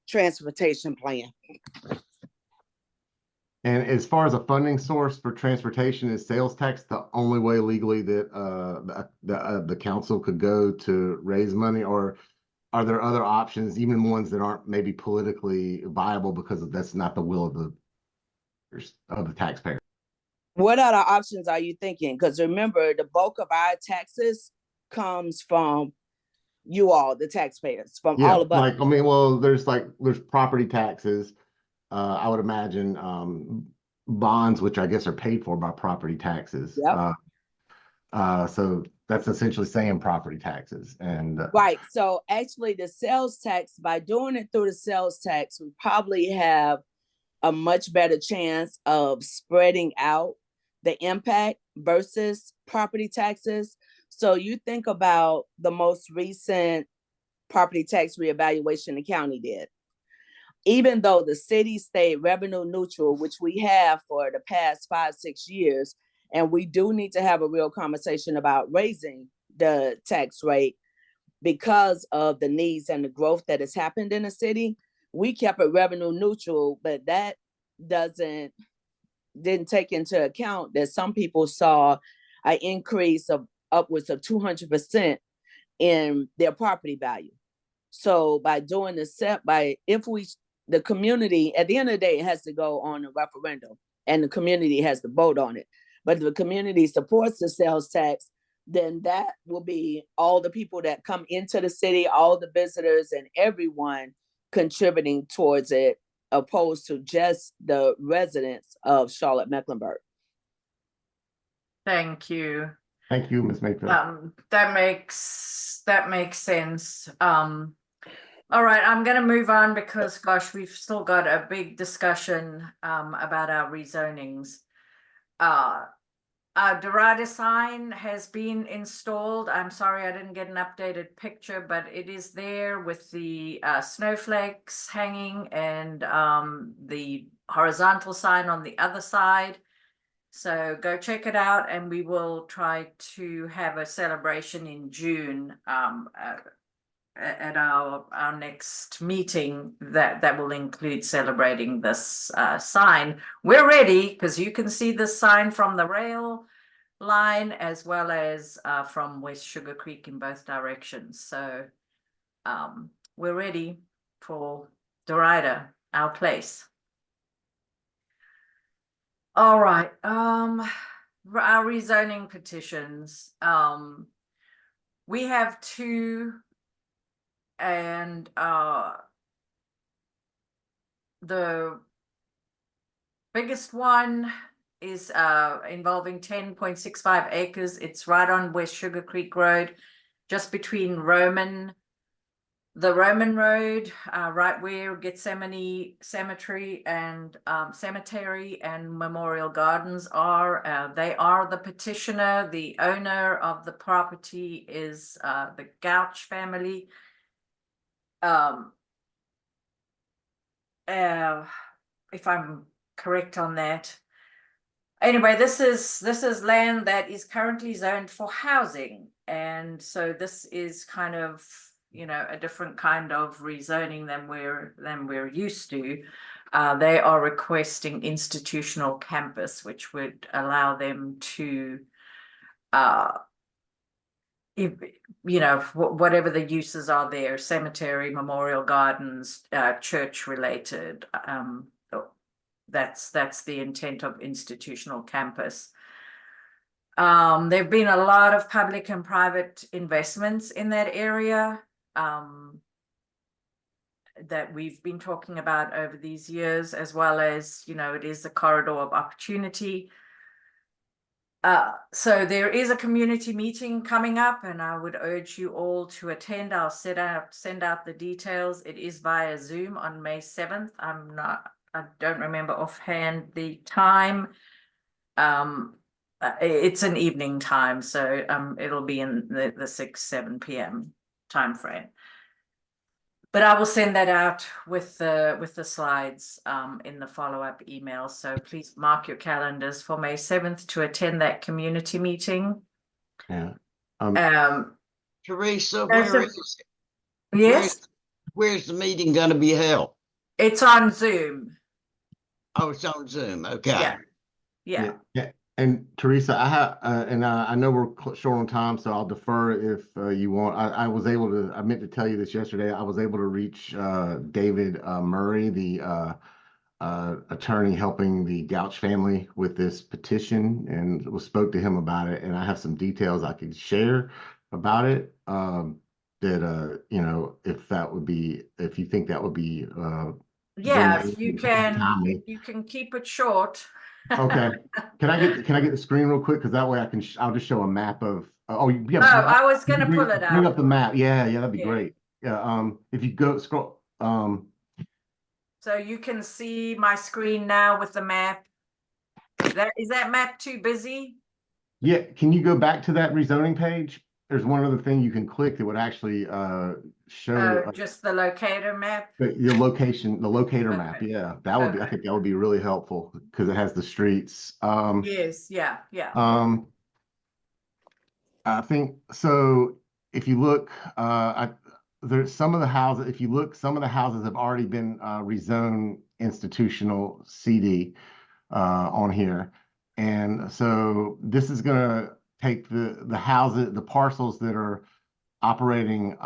transportation plan. And as far as a funding source for transportation, is sales tax the only way legally that the council could go to raise money, or are there other options, even ones that aren't maybe politically viable because that's not the will of the taxpayer? What other options are you thinking? Because remember, the bulk of our taxes comes from you all, the taxpayers, from all of us. There's property taxes. I would imagine bonds, which I guess are paid for by property taxes. Yep. So that's essentially saying property taxes. And right. So actually the sales tax, by doing it through the sales tax, we probably have a much better chance of spreading out the impact versus property taxes. So you think about the most recent property tax reevaluation the county did. Even though the city stayed revenue neutral, which we have for the past 5-6 years, and we do need to have a real conversation about raising the tax rate because of the needs and the growth that has happened in the city, we kept it revenue neutral, but that didn't take into account that some people saw an increase of upwards of 200% in their property value. So by doing the community, at the end of the day, it has to go on a referendum and the community has to vote on it. But if the community supports the sales tax, then that will be all the people that come into the city, all the visitors and everyone contributing towards it, opposed to just the residents of Charlotte-Mecklenburg. Thank you. Thank you, Ms. Mayfield. That makes sense. All right, I'm going to move on because, gosh, we've still got a big discussion about our rezonings. Our Derita sign has been installed. I'm sorry I didn't get an updated picture, but it is there with the snowflakes hanging and the horizontal sign on the other side. So go check it out, and we will try to have a celebration in June at our next meeting that will include celebrating this sign. We're ready because you can see the sign from the rail line as well as from West Sugar Creek in both directions. So we're ready for Derita, our place. All right, our rezoning petitions. We have two, and the biggest one is involving 10.65 acres. It's right on West Sugar Creek Road, just between the Roman Road, right where Gethsemane Cemetery and Memorial Gardens are. They are the petitioner. The owner of the property is the Gouch family. If I'm correct on that. Anyway, this is land that is currently zoned for housing, and so this is kind of, you know, a different kind of rezoning than we're used to. They are requesting institutional campus, which would allow them to if, you know, whatever the uses are there, cemetery, memorial gardens, church related. That's the intent of institutional campus. There've been a lot of public and private investments in that area that we've been talking about over these years, as well as, you know, it is a corridor of opportunity. So there is a community meeting coming up, and I would urge you all to attend. I'll send out the details. It is via Zoom on May 7th. I don't remember offhand the time. It's an evening time, so it'll be in the 6-7 p.m. time frame. But I will send that out with the slides in the follow-up email. So please mark your calendars for May 7th to attend that community meeting. Yeah. Teresa, Yes, where's the meeting gonna be held? it's on Zoom. Oh, it's on Zoom. Okay. Yeah. And Teresa, I have, and I know we're short on time, so I'll defer if you want. I meant to tell you this yesterday. I was able to reach David Murray, the attorney helping the Gouch family with this petition, and spoke to him about it. And I have some details I could share about it. That you know, if you think that would be Yeah, if you can keep it short. Okay. Can I get the screen real quick? Because that way I'll just show a map of. Yeah. Oh, I was going to pull it Bring up. up the map. Yeah, that'd be Yeah. great. Yeah. If you go scroll. So you can see my screen now with the map. Is that map too busy? Yeah. Can you go back to that rezoning page? There's one other thing you can click that would actually show Just the locator map. the locator map. Okay. Yeah, that would be. I think that would be really helpful because it has the streets. Yes. Yeah. I think so. If you look, there's some of the houses. If you look, some of the houses have already been rezoned institutional CD on here, and so this is going to take the houses, the parcels that are operating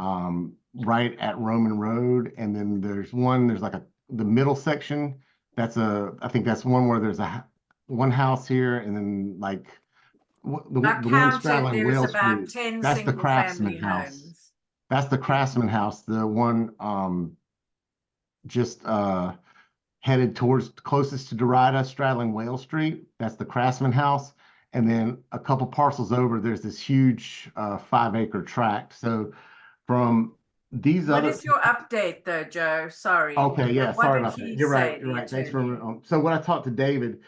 right at Roman Road, and then there's like the middle section. I think that's one where there's one house here, and then like. The one straddling Whale Street, 10 that's the Craftsman single-family house. homes. That's the Craftsman house. The one just headed towards closest to Derita, straddling Whale Street. That's the Craftsman house. And then a couple parcels over, there's this huge 5-acre tract. So from these What other. is your update though, Joe? Sorry. Okay, yeah, What sorry did about that. he You're right. say, You're the right. Thanks attorney? for. So when I talked to David,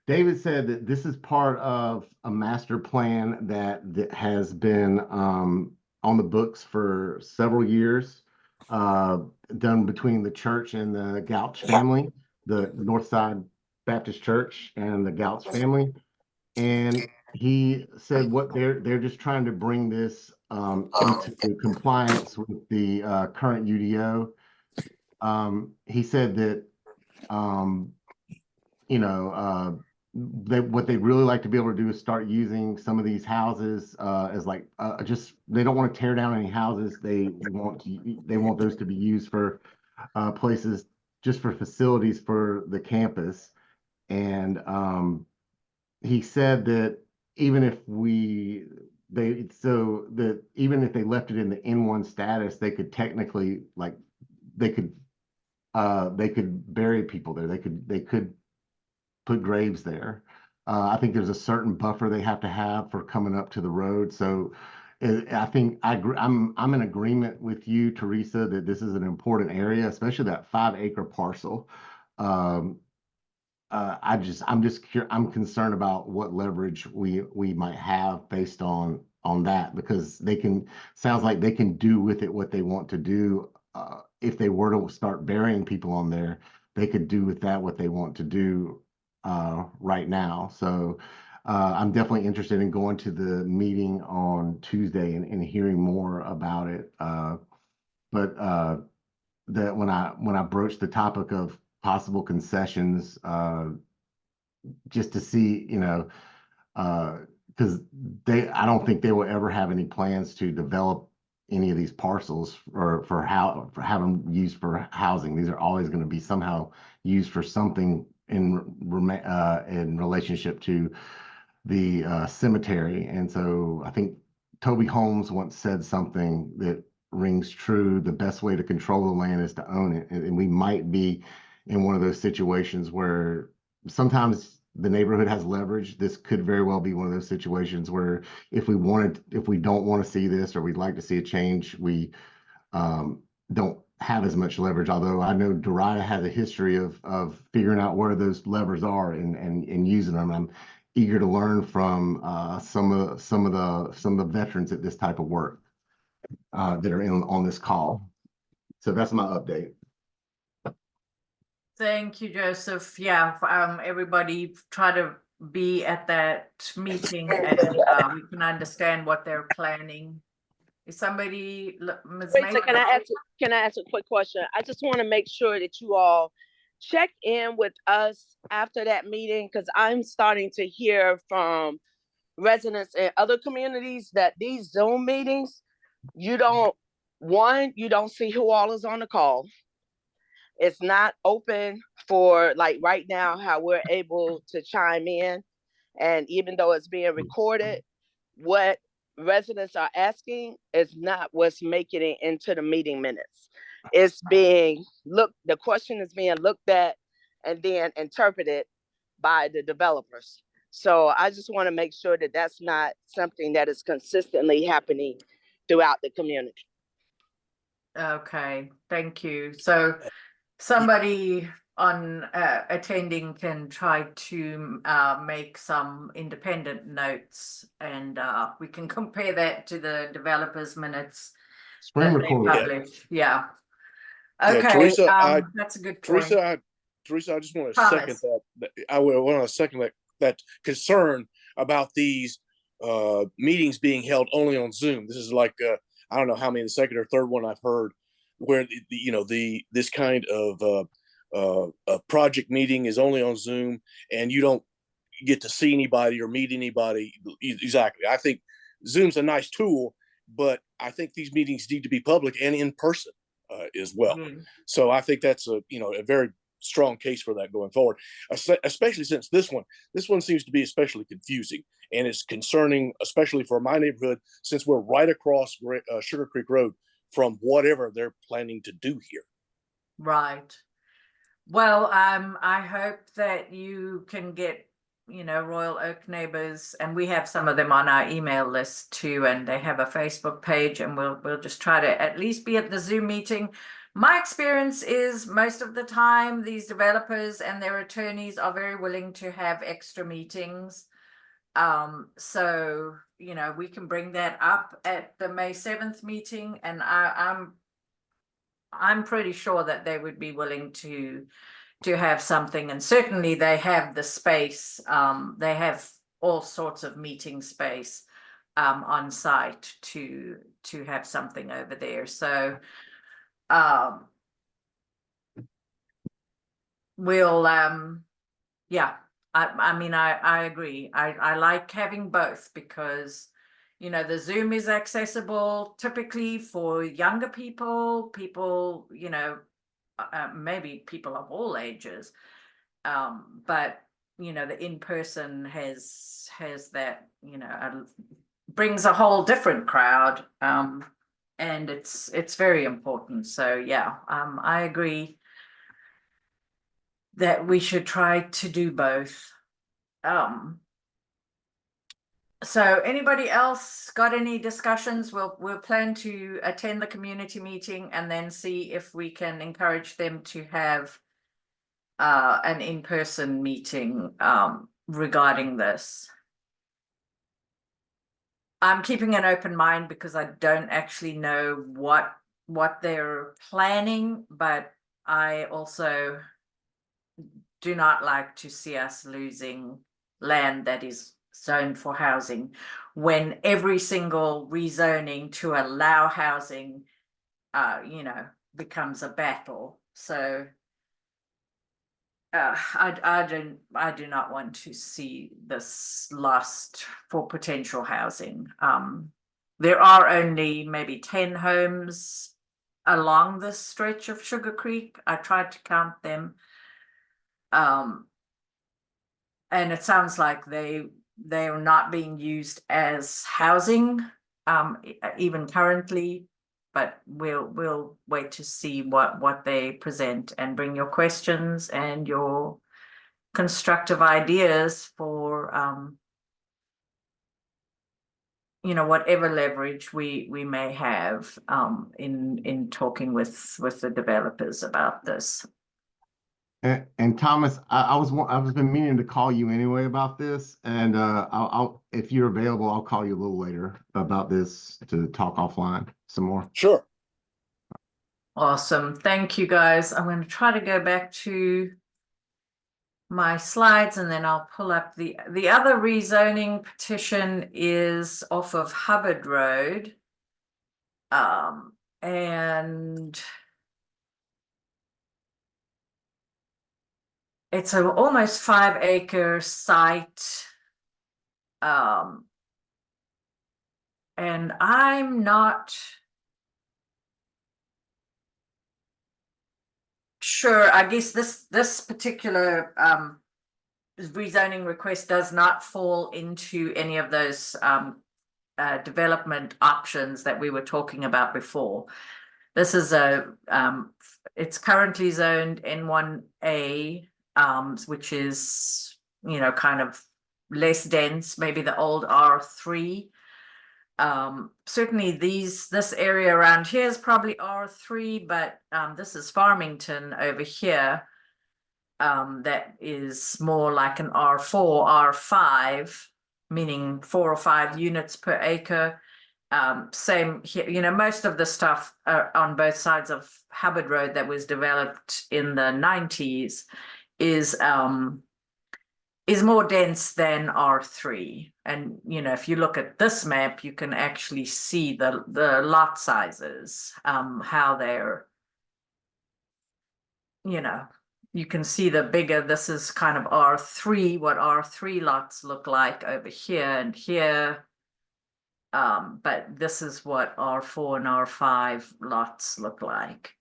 David said that this is part of a master plan that has been on the books for several years, done between the church and the Gouch family, the Northside Baptist Church and the Gouch family. And he said what they're just trying to bring this into compliance with the current UDO. He said that you know, what they'd really like to be able to do is start using some of these houses as like just they don't want to tear down any houses. They want those to be used for places just for facilities for the campus. And he said that even if even if they left it in the N1 status, they could technically they could bury people there. They could put graves there. I think there's a certain buffer they have to have for coming up to the road. So I think I'm in agreement with you, Teresa, that this is an important area, especially that 5-acre parcel. I'm concerned about what leverage we might have based on that, because sounds like they can do with it what they want to do. If they were to start burying people on there, they could do with that what they want to do right now. So I'm definitely interested in going to the meeting on Tuesday and hearing more about it. But that when I broached the topic of possible concessions, just to see, because I don't think they will ever have any plans to develop any of these parcels for have them used for housing. These are always going to be somehow used for something in relationship to the cemetery. And so I think Toby Holmes once said something that rings true. The best way to control the land is to own it. And we might be in one of those situations where sometimes the neighborhood has leverage. This could very well be one of those situations where if we don't want to see this, or we'd like to see a change, we don't have as much leverage. Although I know Derita has a history of figuring out where those levers are and using them. I'm eager to learn from some of the veterans at this type of work that are on this call. So that's my update. Thank you, Joseph. Yeah, everybody try to be at that meeting and we can understand what they're planning. Is somebody, Ms. May? Rachel, can I ask a quick question? I just want to make sure that you all check in with us after that meeting, because I'm starting to hear from residents in other communities that these Zoom meetings, you don't see who all is on the call. It's not open for, like right now, how we're able to chime in. And even though it's being recorded, what residents are asking is not what's making it into the meeting minutes. It's being the question is being looked at and then interpreted by the developers. So I just want to make sure that that's not something that is consistently happening throughout the community. Okay, thank you. So somebody on attending can try to make some independent notes, and we can compare that to the developers' minutes Screen that they record. publish. Yeah. Yeah, Okay, Teresa, that's a good point. Teresa, I just want to second that. I want to second that concern about these meetings being held only on Zoom. This is like I don't know how many, the second or third one I've heard where this kind of a project meeting is only on Zoom and you don't get to see anybody or meet anybody. Exactly. I think Zoom's a nice tool, but I think these meetings need to be public and in person as well. So I think that's a very strong case for that going forward, especially since this one seems to be especially confusing, and it's concerning, especially for my neighborhood, since we're right across Sugar Creek Road from whatever they're planning to do here. Right. Well, I hope that you can get Royal Oak neighbors, and we have some of them on our email list too, and they have a Facebook page, and we'll just try to at least be at the Zoom meeting. My experience is most of the time these developers and their attorneys are very willing to have extra meetings. So we can bring that up at the May 7th meeting, and I'm pretty sure that they would be willing to have something, and certainly they have the space. They have all sorts of meeting space on site to have something over there. So we'll yeah, I mean I agree. I like having both because the Zoom is accessible typically for younger people, maybe people of all ages, but the in-person has that brings a whole different crowd, and it's very important. So yeah, I agree that we should try to do both. So anybody else got any discussions? We'll plan to attend the community meeting and then see if we can encourage them to have an in-person meeting regarding this. I'm keeping an open mind because I don't actually know what they're planning, but I also do not like to see us losing land that is zoned for housing when every single rezoning to allow housing becomes a battle. So I do not want to see this lost for potential housing. There are only maybe 10 homes along this stretch of Sugar Creek. I tried to count them. And it sounds like they are not being used as housing, even currently, but we'll wait to see what they present, and bring your questions and your constructive ideas for whatever leverage we may have in talking with the developers about this. And Thomas, I've been meaning to call you anyway about this, and I'll if you're available, I'll call you a little later about this to talk offline some more. Sure. Awesome. Thank you, guys. I'm going to try to go back to my slides, and then I'll pull up the other rezoning petition is off of Hubbard Road. And it's an almost 5-acre site. And I'm not sure. I guess this particular rezoning request does not fall into any of those development options that we were talking about before. This is it's currently zoned N1A, which is kind of less dense, maybe the old R3. Certainly this area around here is probably R3, but this is Farmington over here, that is more like an R4, R5, meaning 4 or 5 units per acre. Same here, most of the stuff on both sides of Hubbard Road that was developed in the 90s is more dense than R3. And if you look at this map, you can actually see the lot sizes, how they're, you can see the bigger. This is kind of R3, what R3 lots look like over here and here. But this is what R4 and R5 lots look like.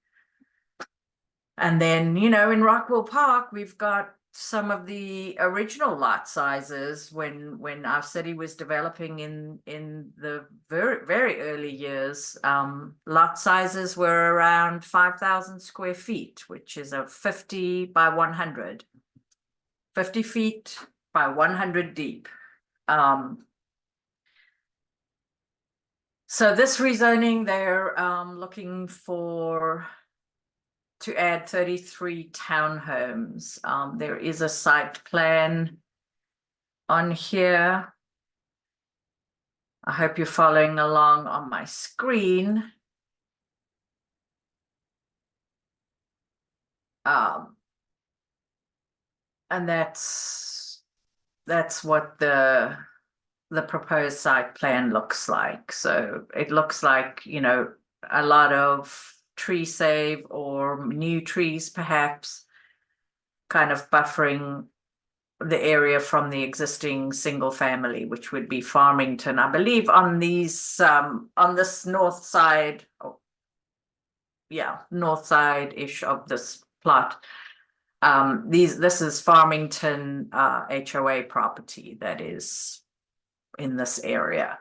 And then, in Rockwell Park, we've got some of the original lot sizes when our city was developing in the very, very early years. Lot sizes were around 5,000 square feet, which is a 50 by 100. 50 feet by 100 deep. So this rezoning, they're looking to add 33 townhomes. There is a site plan on here. I hope you're following along on my screen. And that's what the proposed site plan looks like. So it looks like, you know, a lot of tree save or new trees, perhaps, kind of buffering the area from the existing single family, which would be Farmington. I believe on these on this north side, north side-ish of this plot. This is Farmington HOA property that is in this area.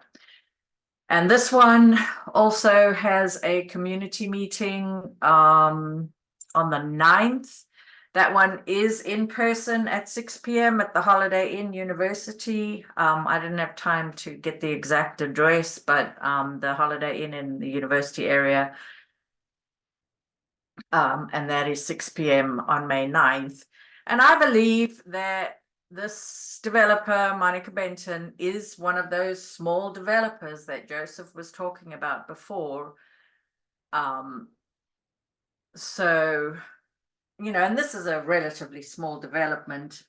And this one also has a community meeting on the 9th. That one is in person at 6 p.m. at the Holiday Inn University. I didn't have time to get the exact address, but the Holiday Inn in the university area. And that is 6 p.m. on May 9th. And I believe that this developer, Monica Benton, is one of those small developers that Joseph was talking about before. So, you know, and this is a relatively small development.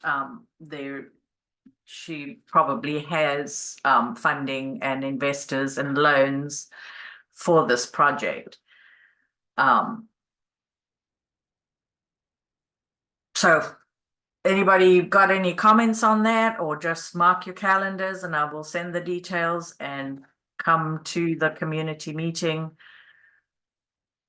She probably has funding and investors and loans for this project. So anybody got any comments on that, or just mark your calendars and I will send the details and come to the community meeting.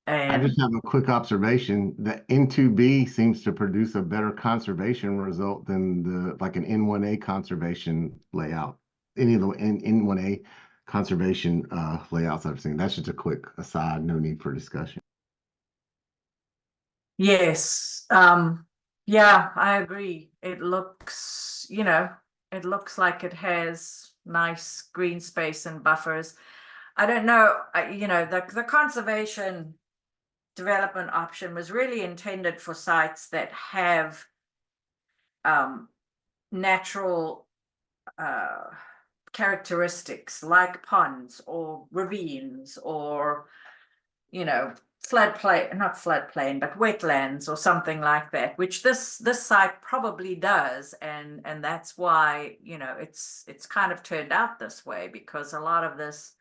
I And just have a quick observation that N2B seems to produce a better conservation result than like an N1A conservation layout. Any of the N1A conservation layouts I've seen. That's just a quick aside, no need for discussion. yes, yeah, I agree. It looks, you know, it looks like it has nice green space and buffers. I don't know, you know, the conservation development option was really intended for sites that have natural characteristics like ponds or ravines or, you know, floodplain, not floodplain, but wetlands or something like that, which this site probably does. And that's why, you know, it's kind of turned out this way, because a lot of this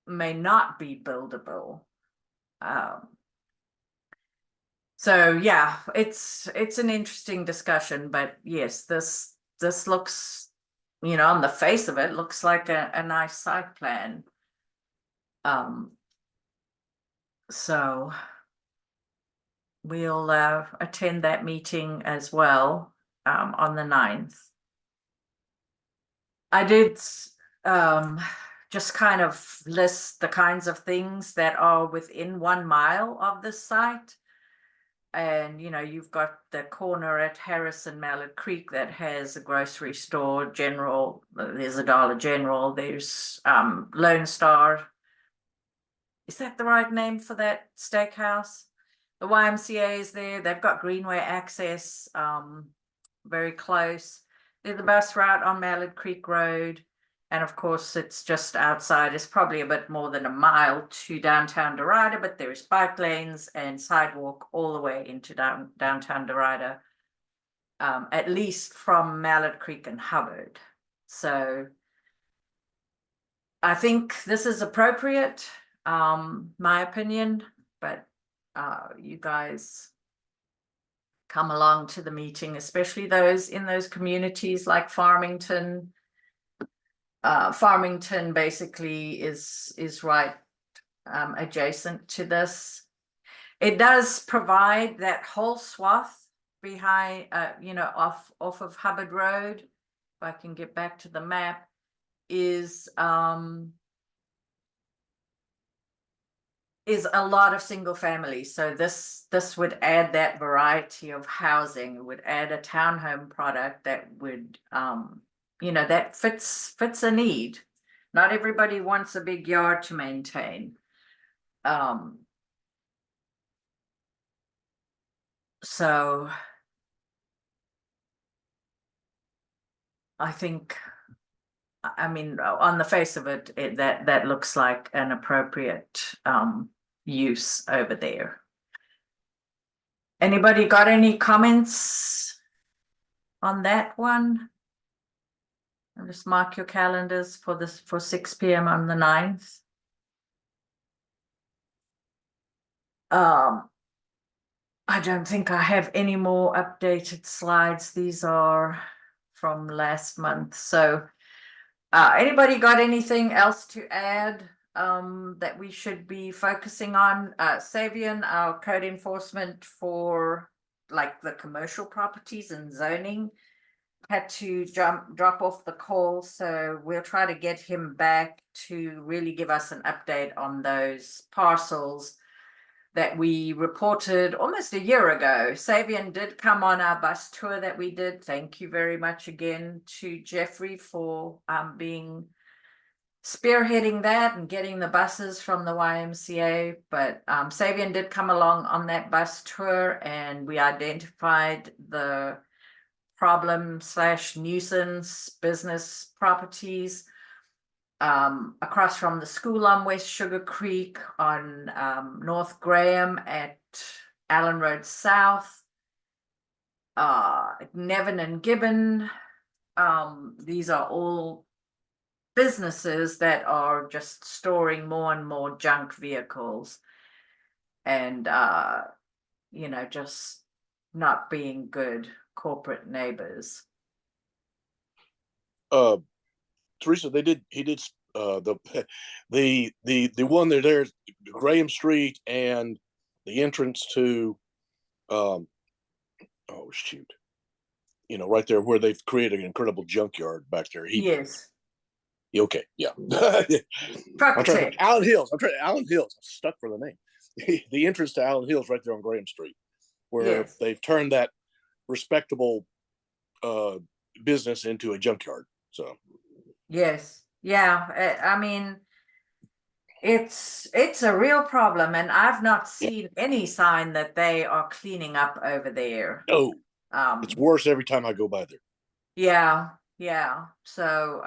may not be buildable. So yeah, it's an interesting discussion, but yes, this looks, you know, on the face of it, looks like a nice site plan. So we'll attend that meeting as well on the 9th. I did just kind of list the kinds of things that are within 1 mile of this site. And, you know, you've got the corner at Harris and Mallard Creek that has a grocery store, general, there's a Dollar General, there's Lone Star. Is that the right name for that steakhouse? The YMCA is there. They've got Greenway access very close. There's the bus route on Mallard Creek Road. And of course, it's just outside. It's probably a bit more than a mile to downtown Derita, but there's bike lanes and sidewalk all the way into downtown Derita, at least from Mallard Creek and Hubbard. So I think this is appropriate, my opinion, but you guys come along to the meeting, especially those in those communities like Farmington. Farmington basically is right adjacent to this. It does provide that whole swath behind, you know, off of Hubbard Road. If I can get back to the map, is is a lot of single family. So this would add that variety of housing. It would add a townhome product that would, that fits a need. Not everybody wants a big yard to maintain. So I think, I mean, on the face of it, that looks like an appropriate use over there. Anybody got any comments on that one? I'll just mark your calendars for 6 p.m. on the 9th. I don't think I have any more updated slides. These are from last month. So anybody got anything else to add that we should be focusing on? Savian, our code enforcement for like the commercial properties and zoning, had to drop off the call, so we'll try to get him back to really give us an update on those parcels that we reported almost a year ago. Savian did come on our bus tour that we did. Thank you very much again to Jeffrey for spearheading that and getting the buses from the YMCA. But Savian did come along on that bus tour, and we identified the problem/nuisance business properties across from the school on West Sugar Creek, on North Graham at Allen Road South, Nevin and Gibbon. These are all businesses that are just storing more and more junk vehicles and, just not being good corporate neighbors. Teresa, he did the one there's Graham Street and the entrance to right there where they've created an incredible junkyard back there. Yes. Okay, yeah. Puckett. Allen Hills. Allen Hills. I'm stuck for the name. The entrance to Allen Hills right there on Graham Street, where Yes. they've turned that respectable business into a junkyard. So Yes. Yeah. I mean, it's a real problem, and I've not seen any sign that they are cleaning up over there. no, it's worse every time I go by there. Yeah. So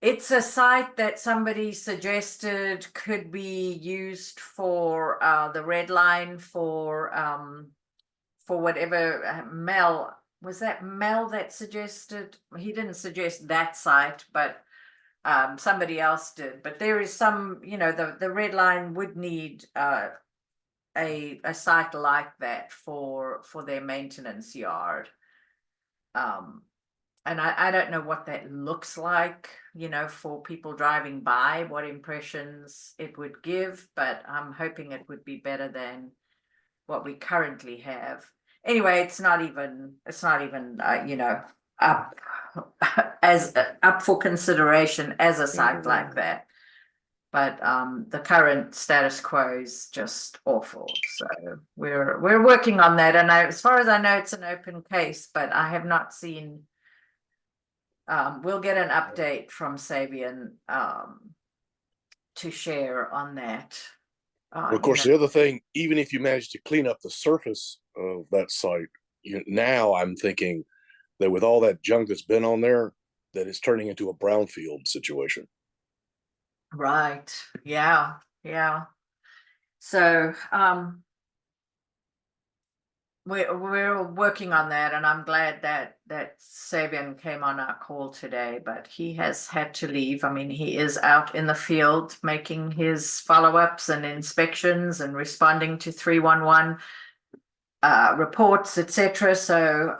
it's a site that somebody suggested could be used for the red line for whatever. Mel, was that Mel that suggested? He didn't suggest that site, but somebody else did. But there is some, the red line would need a site like that for their maintenance yard. And I don't know what that looks like, for people driving by, what impressions it would give, but I'm hoping it would be better than what we currently have. Anyway, it's not even up up for consideration as a site like that. But the current status quo is just awful. So we're working on that, and as far as I know, it's an open case, but I have not seen. We'll get an update from Savian to share on that. Of course, the other thing, even if you manage to clean up the surface of that site, now I'm thinking that with all that junk that's been on there, that it's turning into a brownfield situation. Right. Yeah. So we're working on that, and I'm glad that Savian came on our call today, but he has had to leave. I mean, he is out in the field making his follow-ups and inspections and responding to 311 reports, etc. So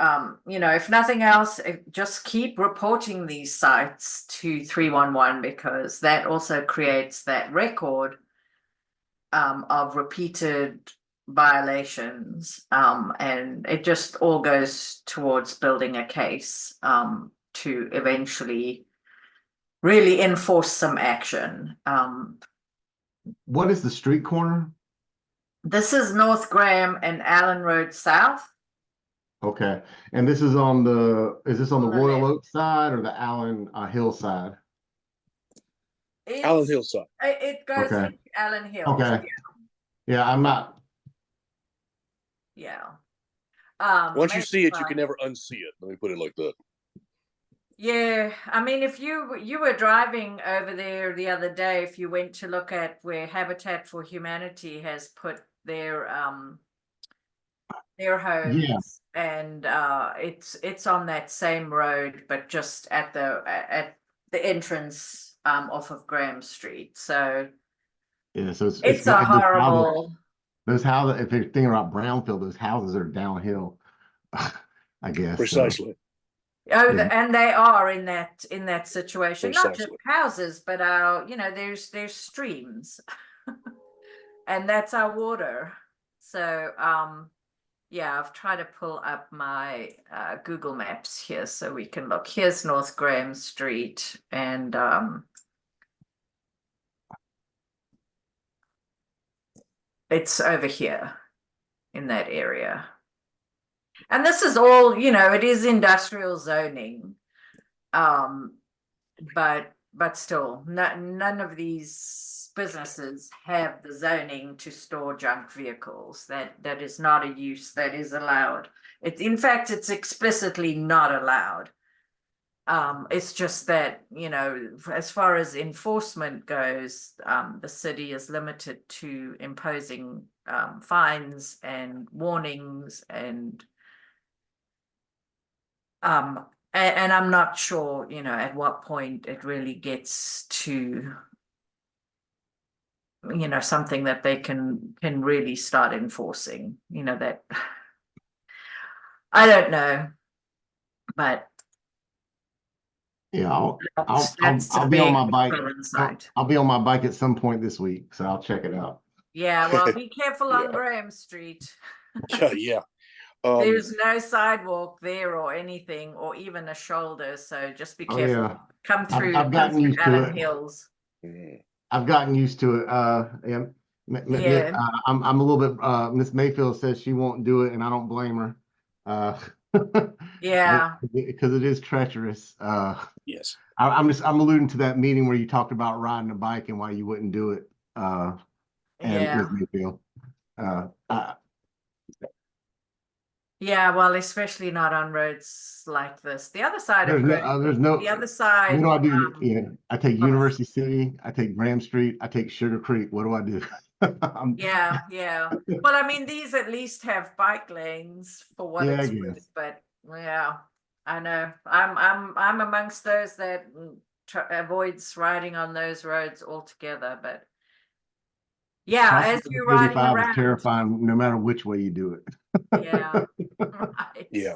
if nothing else, just keep reporting these sites to 311, because that also creates that record of repeated violations, and it just all goes towards building a case to eventually really enforce some action. what is the street corner? This is North Graham and Allen Road South. Okay, and this is on is this on the On the Royal left. Oak side or the Allen Hill side? Allen It's- Hillside. It goes Okay. into Allen Hills. Okay. Yeah, I'm not, Yeah. Once you see it, you maybe, can never unsee it. Let me put it like that. Yeah, I mean, if you were driving over there the other day, if you went to look at where Habitat for Humanity has put their homes, and it's on that same road, but just at the entrance off of Graham Street. So yeah, so it's a horrible. those houses, if you're thinking about Brownfield, those houses are downhill, I guess. So, Precisely. Oh, Yeah. and they are in that situation, not just Precisely. houses, but there's streams, and that's our water. So yeah, I've tried to pull up my Google Maps here so we can look. Here's North Graham Street, and it's over here in that area. And this is all, it is industrial zoning. But still, none of these businesses have the zoning to store junk vehicles. That is not a use that is allowed. In fact, it's explicitly not allowed. It's just that, as far as enforcement goes, the city is limited to imposing fines and warnings and I'm not sure, at what point it really gets to, something that they can really start enforcing, that I don't know, but Yeah, I'll that's be on my big bike. coincide. I'll be on my bike at some point this week, so I'll check it out. Yeah, well, be careful on Yeah. Graham Street. Yeah. There's no sidewalk there or anything, or even a shoulder, so just be Oh, careful. yeah. Come through, I've gotten used to Allen it. Hills. Mm. I've gotten used to it. Yeah. Yeah. I'm a little bit, Miss Mayfield says she won't do it, and I don't blame her. Yeah. Because it is treacherous. Yes. I'm alluding to that meeting where you talked about riding a bike and why you wouldn't do it. And Yeah. Miss Mayfield. Yeah, well, especially not on roads like this. The other side of There's no, the other what side. do I do? Yeah, I take of- University City, I take Graham Street, I take Sugar Creek. What do I do? Yeah. Well, I mean, these at least have bike lanes for what Yeah, I it's guess. worth, but yeah, I know. I'm amongst those that avoids riding on those roads altogether, but yeah, as Crossing you're riding 85 is around. terrifying, no matter which way you do it. Yeah. Right. Yeah.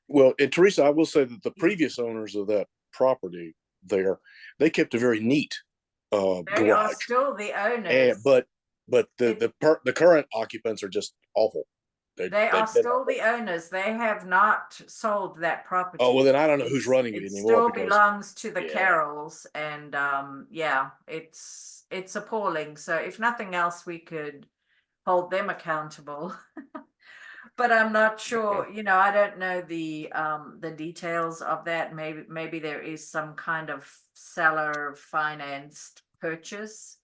Well, and Teresa, I will say that the previous owners of that property there, they kept a very neat They are garage. still the owners. And but the current occupants are just awful. They are still the owners. They have not sold that property. Oh, well, then I don't know who's running it It anymore still because- belongs to the Yeah. Carrolls, and yeah, it's appalling. So if nothing else, we could hold them accountable. But I'm not sure, I don't know the details of that. Maybe there is some kind of seller financed purchase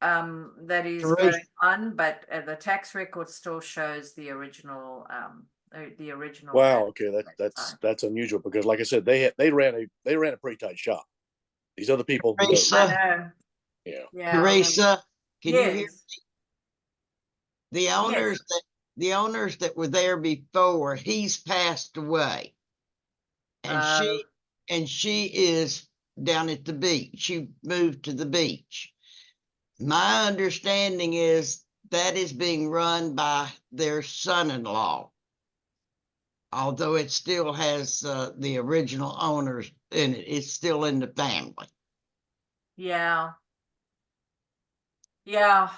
that is Teresa. going on, but the tax record still shows the original Wow, okay, that's unusual because, like I said, they ran a pretty tight shop. These other people, Teresa. I know. yeah, Teresa, can you hear Yes. the owners that were there before? He's passed away, and she is down at the beach. She moved to the beach. My understanding is that is being run by their son-in-law, although it still has the original owners in it. It's still in the family. Yeah,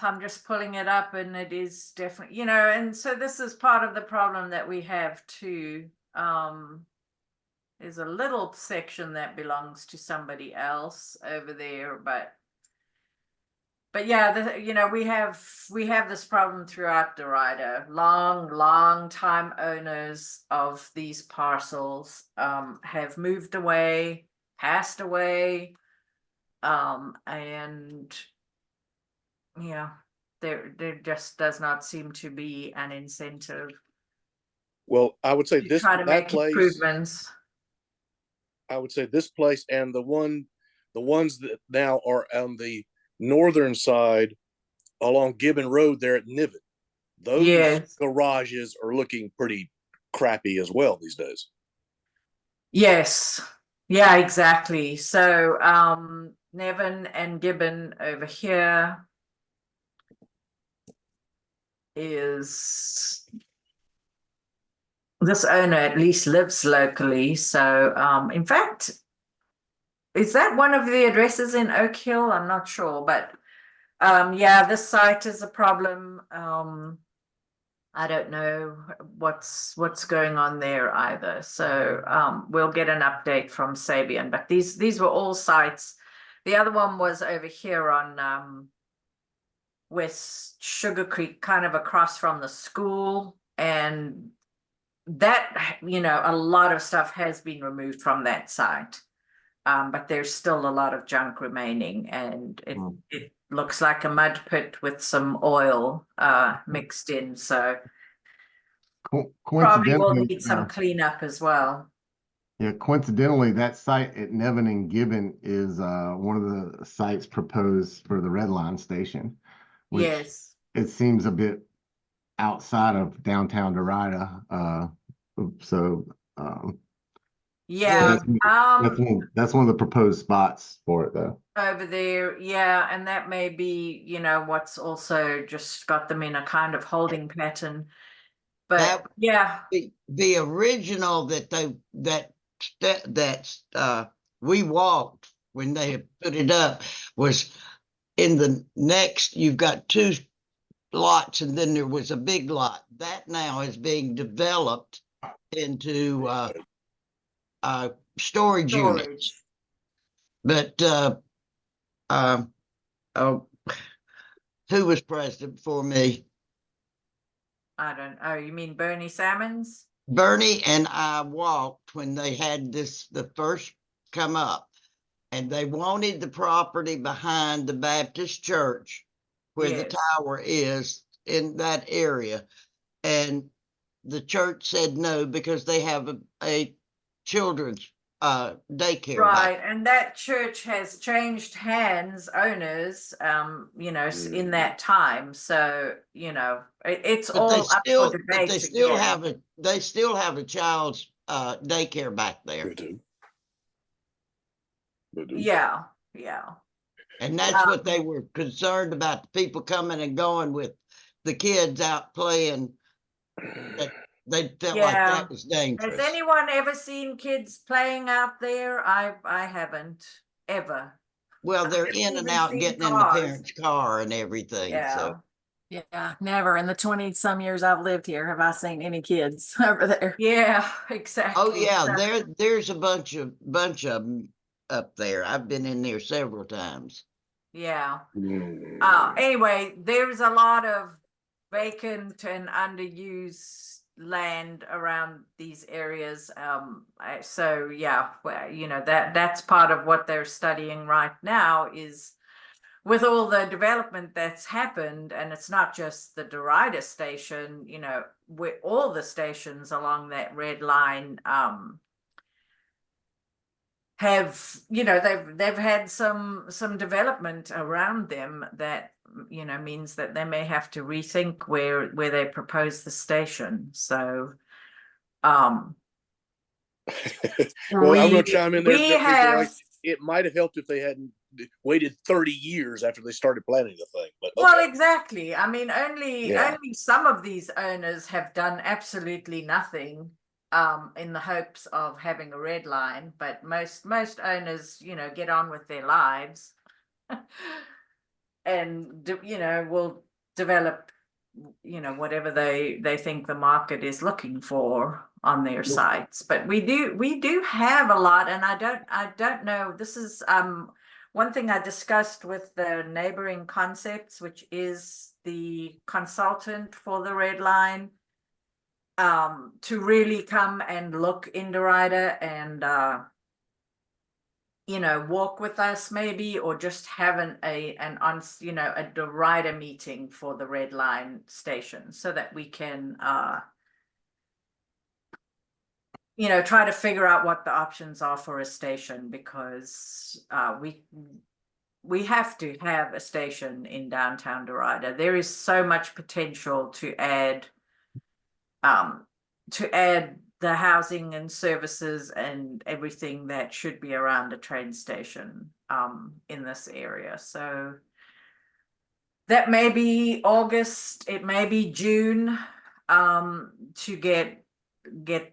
I'm just pulling it up, and it is definitely, and so this is part of the problem that we have too. There's a little section that belongs to somebody else over there, but But yeah, we have this problem throughout Derita. Long time owners of these parcels have moved away, passed away, and yeah, there just does not seem to be an incentive Well, I would say to this try to that make place. improvements. I would say this place and the ones that now are on the northern side along Gibbon Road there at Niven. Those Yes. garages are looking pretty crappy as well these days. Yes. Yeah, exactly. So Nevin and Gibbon over here is this owner at least lives locally. So in fact, is that one of the addresses in Oak Hill? I'm not sure, but yeah, this site is a problem. I don't know what's going on there either. So we'll get an update from Sabian, but these were all sites. The other one was over here on West Sugar Creek, kind of across from the school, and that, a lot of stuff has been removed from that site. But there's still a lot of junk remaining, and it looks like a mud pit with some oil mixed in. So probably will Coincidentally, need some cleanup as well. yeah, coincidentally, that site at Nevin and Gibbon is one of the sites proposed for the Red Line station, which Yes. it seems a bit outside of downtown Derita. So Yeah. that's one of the proposed spots for it, though. Over there, yeah, and that may be, what's also just got them in a kind of holding pattern. But yeah, The original that we walked when they had put it up was in the next, you've got two lots and then there was a big lot. That now is being developed into storage units. But who was president before me? I don't. Oh, you mean Bernie Salmons? Bernie and I walked when they had the first come up, and they wanted the property behind the Baptist church where the tower is in that area. And the church said no, because they have a children's daycare. Right, and that church has changed owners, in that time. So, it's But all up for debate. But they still have a child's daycare back there. They do. Yeah. And that's what they were concerned about, the people coming and going with the kids out playing. That they felt like that was dangerous. Has anyone ever seen kids playing out there? I haven't ever. Well, they're in and out, getting in the parents' car and everything. Yeah. So yeah, never in the 20-some years I've lived here have I seen any kids over there. Yeah, exactly. oh yeah, there's a bunch of them up there. I've been in there several times. Yeah. Anyway, there's a lot of vacant and underused land around these areas. So yeah, well, that's part of what they're studying right now, is with all the development that's happened, and it's not just the Derita station, with all the stations along that red line have, they've had some development around them that means that they may have to rethink where they propose the station. So well, I'm going to chime in there. It might have helped if they hadn't waited 30 years after they started planning the thing. But okay. Well, exactly. I mean, only some of these owners have done absolutely nothing in the hopes of having a red line, but most owners, get on with their lives and will develop whatever they think the market is looking for on their sites. But we do have a lot, and I don't know, this is one thing I discussed with the neighboring concepts, which is the consultant for the red line, to really come and look in Derita and walk with us maybe, or just have a Derita meeting for the red line station, so that we can try to figure out what the options are for a station, because we have to have a station in downtown Derita. There is so much potential to add the housing and services and everything that should be around a train station in this area. So that may be August, it may be June, to get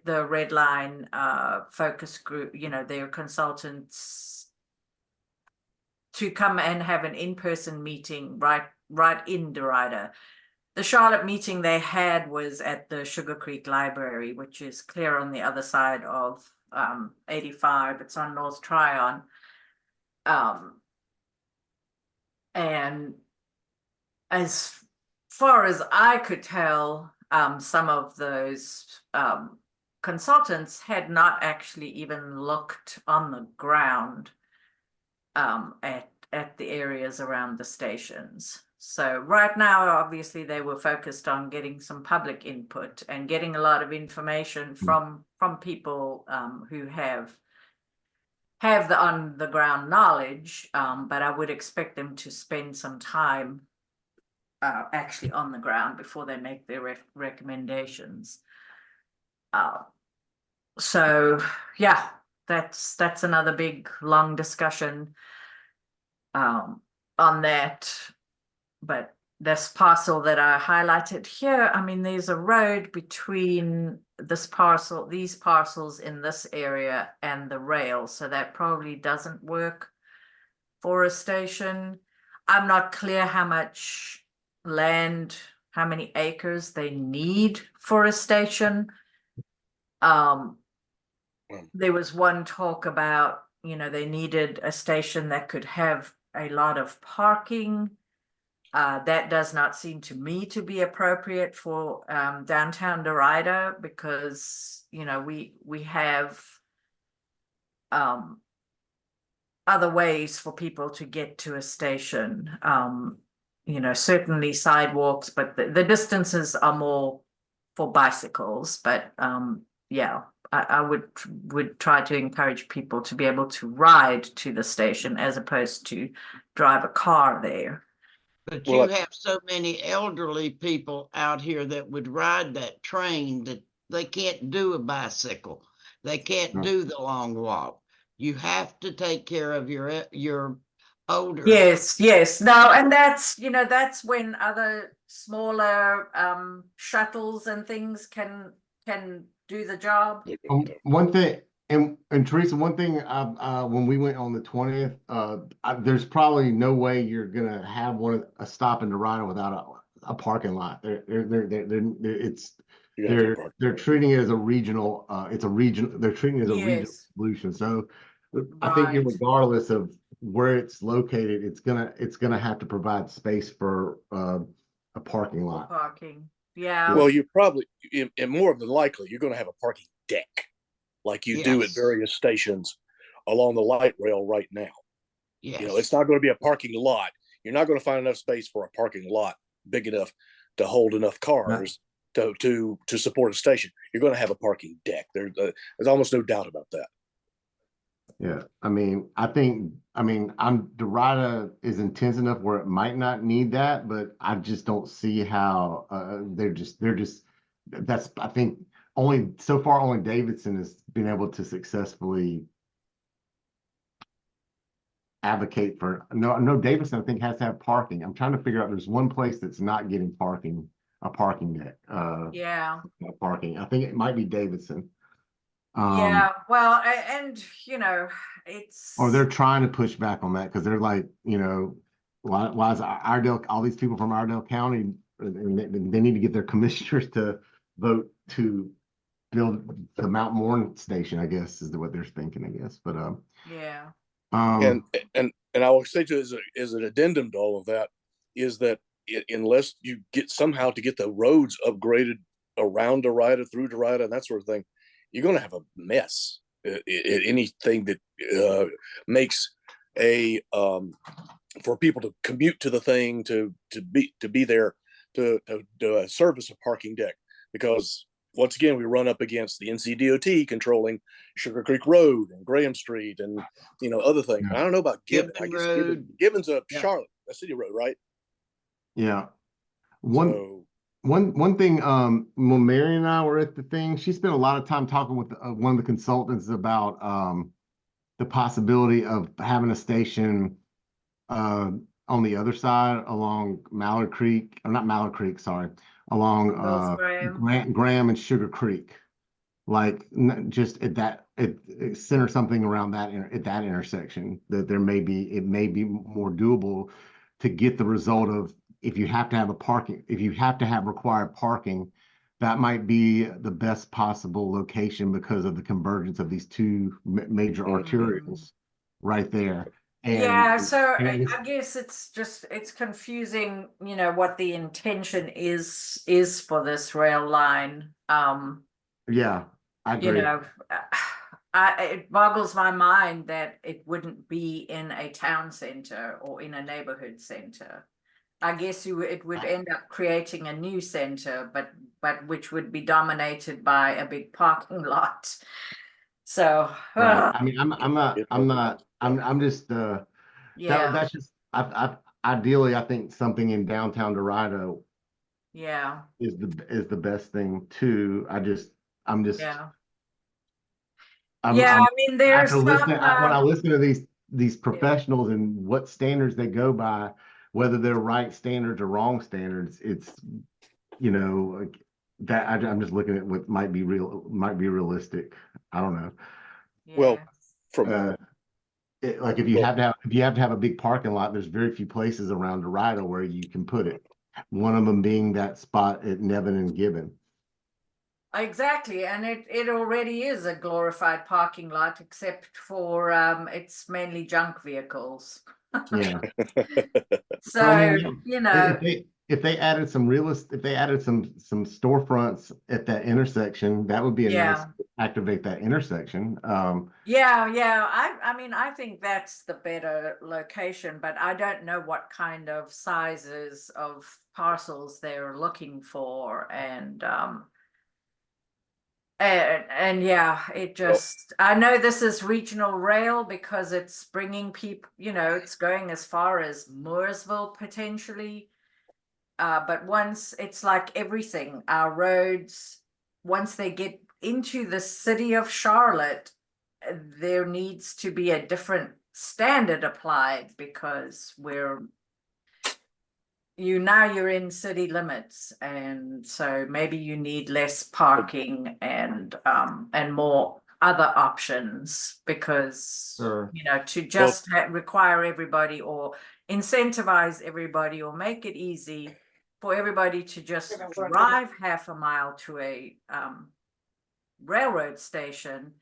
the red line focus group, their consultants, to come and have an in-person meeting right in Derita. The Charlotte meeting they had was at the Sugar Creek Library, which is clear on the other side of 85. It's on North Tryon. And as far as I could tell, some of those consultants had not actually even looked on the ground at the areas around the stations. So right now, obviously, they were focused on getting some public input and getting a lot of information from people who have the on the ground knowledge, but I would expect them to spend some time actually on the ground before they make their recommendations. So yeah, that's another big long discussion on that. But this parcel that I highlighted here, I mean, there's a road between these parcels in this area and the rail, so that probably doesn't work for a station. I'm not clear how much land, how many acres they need for a station. There was one talk about, they needed a station that could have a lot of parking. That does not seem to me to be appropriate for downtown Derita, because we have other ways for people to get to a station. Certainly sidewalks, but the distances are more for bicycles. But yeah, I would try to encourage people to be able to ride to the station as opposed to drive a car there. But you have so many elderly people out here that would ride that train that they can't do a bicycle. They can't do the long walk. You have to take care of your older. Yes. No, and that's when other smaller shuttles and things can do the job. One thing, and Teresa, one thing, when we went on the 20th, there's probably no way you're gonna have a stop in Derita without a parking lot. They're treating it as a regional. They're treating it as a regional solution. So I think regardless of where it's located, it's gonna have to provide space for a parking lot. Parking, yeah. Well, you probably, and more than likely, you're going to have a parking deck, like you do at various stations along the light rail right now. Yes. It's not going to be a parking lot. You're not going to find enough space for a parking lot big enough to hold enough cars to support a station. You're going to have a parking deck. There's almost no doubt about that. Yeah, Derita is intense enough where it might not need that, but I just don't see how I think only Davidson has been able to successfully advocate for. No, Davidson I think has to have parking. I'm trying to figure out, there's one place that's not getting a parking deck. Parking. I think it might be Davidson. Yeah, well, and it's. Or they're trying to push back on that because they're like, why is Iredell, all these people from Iredell County, and they need to get their commissioners to vote to build the Mount Morn station, I guess, is what they're thinking, I guess. But yeah. And and I will say to as an addendum to all of that is that unless you get somehow to get the roads upgraded around Derita, through Derita, and that sort of thing, you're going to have a mess. Anything that makes a for people to commute to the thing, to be there, to service a parking deck, because once again we run up against the NCDOT controlling Sugar Creek Road and Graham Street and other things. Yeah. I don't know about Gibbon. I Gibbon guess Road. Gibbon's a Yeah. Charlotte, a city road, right? Yeah. So One thing, when Mary and I were at the thing, she spent a lot of time talking with one of the consultants about the possibility of having a station on the other side along Mallard Creek, or not Mallard Creek, sorry, along North Graham. Graham and Sugar Creek, like just at that center something around that at that intersection, that it may be more doable to get the result of, if you have to have required parking, that might be the best possible location because of the convergence of these two major arterials right there. And Yeah, so and I guess it's confusing, what the intention is for this rail line. yeah, I agree. It boggles my mind that it wouldn't be in a town center or in a neighborhood center. I guess it would end up creating a new center, but which would be dominated by a big parking lot. So, Right. I mean, I'm just yeah, that's just ideally I think something in downtown Dorado yeah, is the best thing too. I'm just yeah. I'm Yeah, I mean, there's after listening some, when I listen to these professionals and what standards they go by, whether they're right standards or wrong standards, it's like that I'm just looking at what might be realistic. I don't know. well, yeah. from Like if you have to have a big parking lot, there's very few places around Dorado where you can put it. One of them being that spot at Nevin and Gibbon. Exactly, and it already is a glorified parking lot, except for it's mainly junk vehicles. Yeah. So, I mean, if they added some if they added some storefronts at that intersection, that would be a nice activate that intersection. Yeah. I mean, I think that's the better location, but I don't know what kind of sizes of parcels they're looking for, and yeah, it just, I know this is regional rail because it's bringing people, it's going as far as Mooresville potentially. But once it's like everything, our roads, once they get into the city of Charlotte, there needs to be a different standard applied because you're in city limits, and so maybe you need less parking and more other options, because Sure. to just require everybody or incentivize everybody or make it easy for everybody to just drive half a mile to a railroad station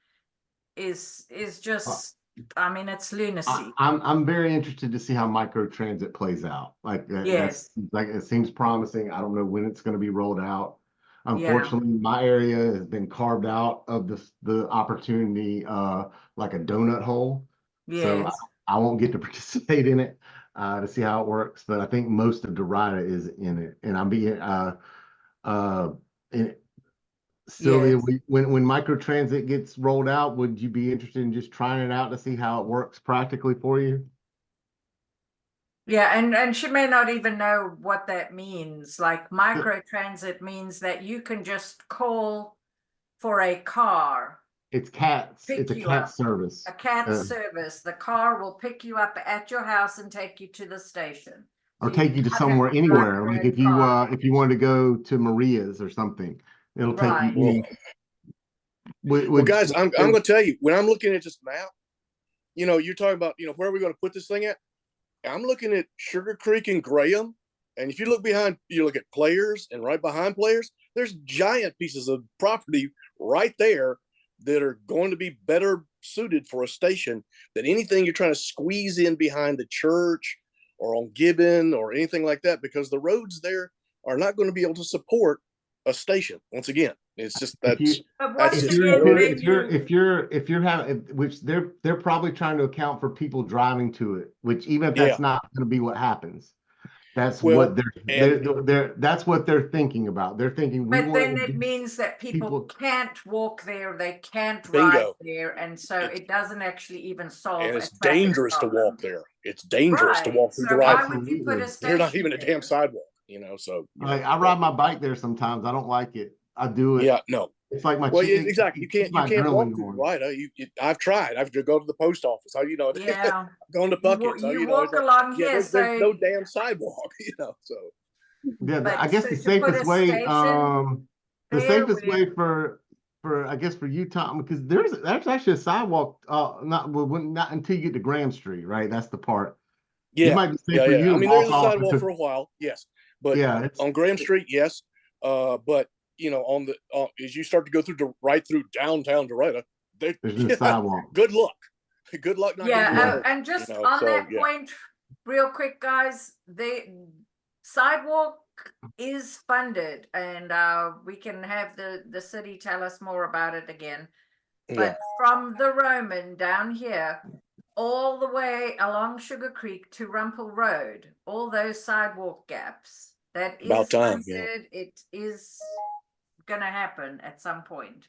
is just, I mean, it's lunacy. I'm very interested to see how microtransit plays out. Like Yes. it seems promising. I don't know when it's going to be rolled out. Yeah. Unfortunately, my area has been carved out of the opportunity like a donut hole. So Yes. I won't get to participate in it to see how it works. But I think most of Derita is in it, and I'm being Sylvia, Yes. when microtransit gets rolled out, would you be interested in just trying it out to see how it works practically for you? Yeah, and she may not even know what that means. Like microtransit means that you can just call for a car. It's CATS. Pick It's a you CATS up. service. A CAT service. The car will pick you up at your house and take you to the station. Or So take you to don't somewhere, have to drive anywhere. your Like own car. if you wanted to go to Maria's or something, it'll take Right. you. Well, guys, I'm going to tell you, when I'm looking at this map, you're talking about, where are we going to put this thing at? I'm looking at Sugar Creek and Graham. And if you look behind, you look at Players, and right behind Players, there's giant pieces of property right there that are going to be better suited for a station, that anything you're trying to squeeze in behind the church or on Gibbon or anything like that, because the roads there are not going to be able to support a station. Once again, it's just If you- But that's once just again, where it then is. if you're having, which they're probably trying to account for people driving to it, which even if that's not going to be what happens, that's Well, what that's what they're thinking about. They're thinking we But want then to it do- means that people people- can't walk there, they can't Bingo. ride there, and so it doesn't actually even solve and a it's traffic dangerous to problem. walk there. It's dangerous to Right, walk through so the right. why would you put a Absolutely. station They're not even a there? damn sidewalk, so. Like I ride my bike there sometimes. I don't like it. I do it. Yeah, no. It's like my Well, chick- exactly. You it's can't my walk adrenaline through going. right. I've tried. I've to go to the post office. Yeah, going to you, Puckett. So you it's walk like, along yeah, here, there's no so, damn sidewalk, So Yeah, but I guess so the to put a safest way, station the there safest way where, for I guess for you, Tom, because there's actually a sidewalk, not until you get to Graham Street, right? That's the part. It yeah, might be safe for you I to mean, walk there's a off sidewalk because- for a while, yes, but yeah, on Graham Street, yes, but on the as you start to go right through downtown Derita, there's no sidewalk. Good luck. Good luck not getting yeah, hurt, and just so, on that yeah. point, real quick, guys, the sidewalk is funded, and we can have the city tell us more about it again. But from the Roman down here, all the way along Sugar Creek to Rumpel Road, all those sidewalk gaps, that is About time, funded. It is gonna happen at some point.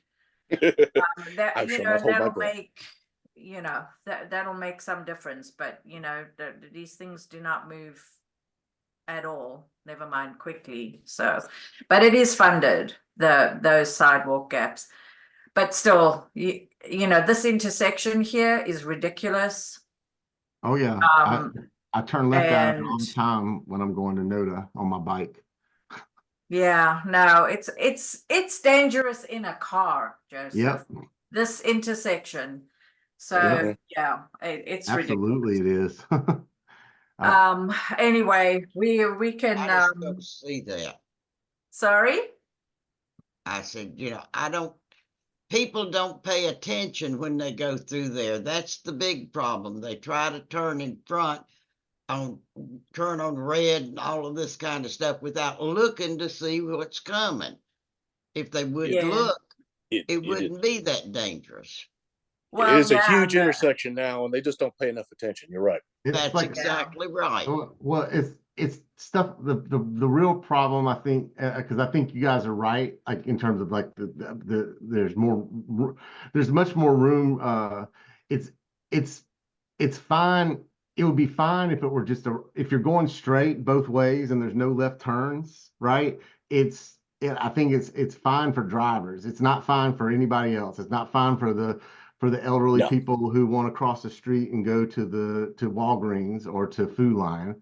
That I shall not hold my that'll breath. make that'll make some difference. But these things do not move at all. Never mind quickly. So, but it is funded, those sidewalk gaps. But still, this intersection here is ridiculous. Oh yeah, I turn left out of it all the time when I'm going to Noda on my bike. Yeah, no, it's dangerous in a car, Joseph. Yep. This intersection. So yeah, it's Absolutely ridiculous. it is. Anyway, we can I just don't see that. Sorry? I said, people don't pay attention when they go through there. That's the big problem. They try to turn in front turn on red and all of this kind of stuff without looking to see what's coming. If they would look, it wouldn't be that dangerous. Well, it is a huge intersection now, and they just don't pay enough attention. You're right. That's exactly right. Well, it's stuff. The real problem, I think, because I think you guys are right. Like in terms of like there's much more room. It's fine. It would be fine if it were just if you're going straight both ways and there's no left turns, right? I think it's fine for drivers. It's not fine for anybody else. It's not fine for the elderly people who want to cross the street and go to Walgreens or to Food Line.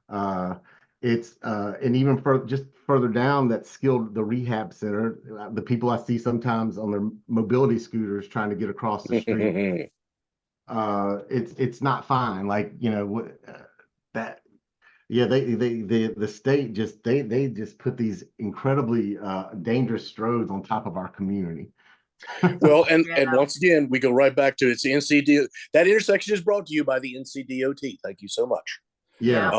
And even just further down that the rehab center, the people I see sometimes on their mobility scooters trying to get across the street. It's not fine. Like, the state they just put these incredibly dangerous roads on top of our community. Well, and once again, we go right back to it's the NCDOT. That intersection is brought to you by the NCDOT. Thank you so much. Yeah.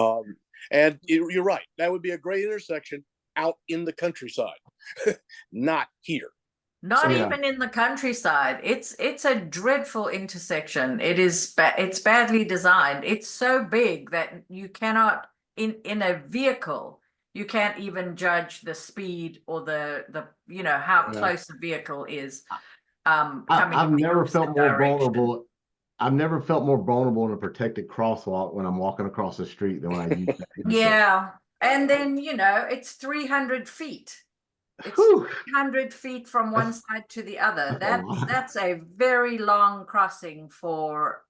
And you're right. That would be a great intersection out in the countryside, not here. Not even in the countryside. It's a dreadful intersection. It's badly designed. It's so big that you cannot in a vehicle you can't even judge the speed or the how close the vehicle is. I've never felt more vulnerable. I've never felt more vulnerable in a protected crosswalk when I'm walking across the street than when I use that. Yeah, and then it's 300 feet. It's 300 feet from one side to the other. That's a very long crossing for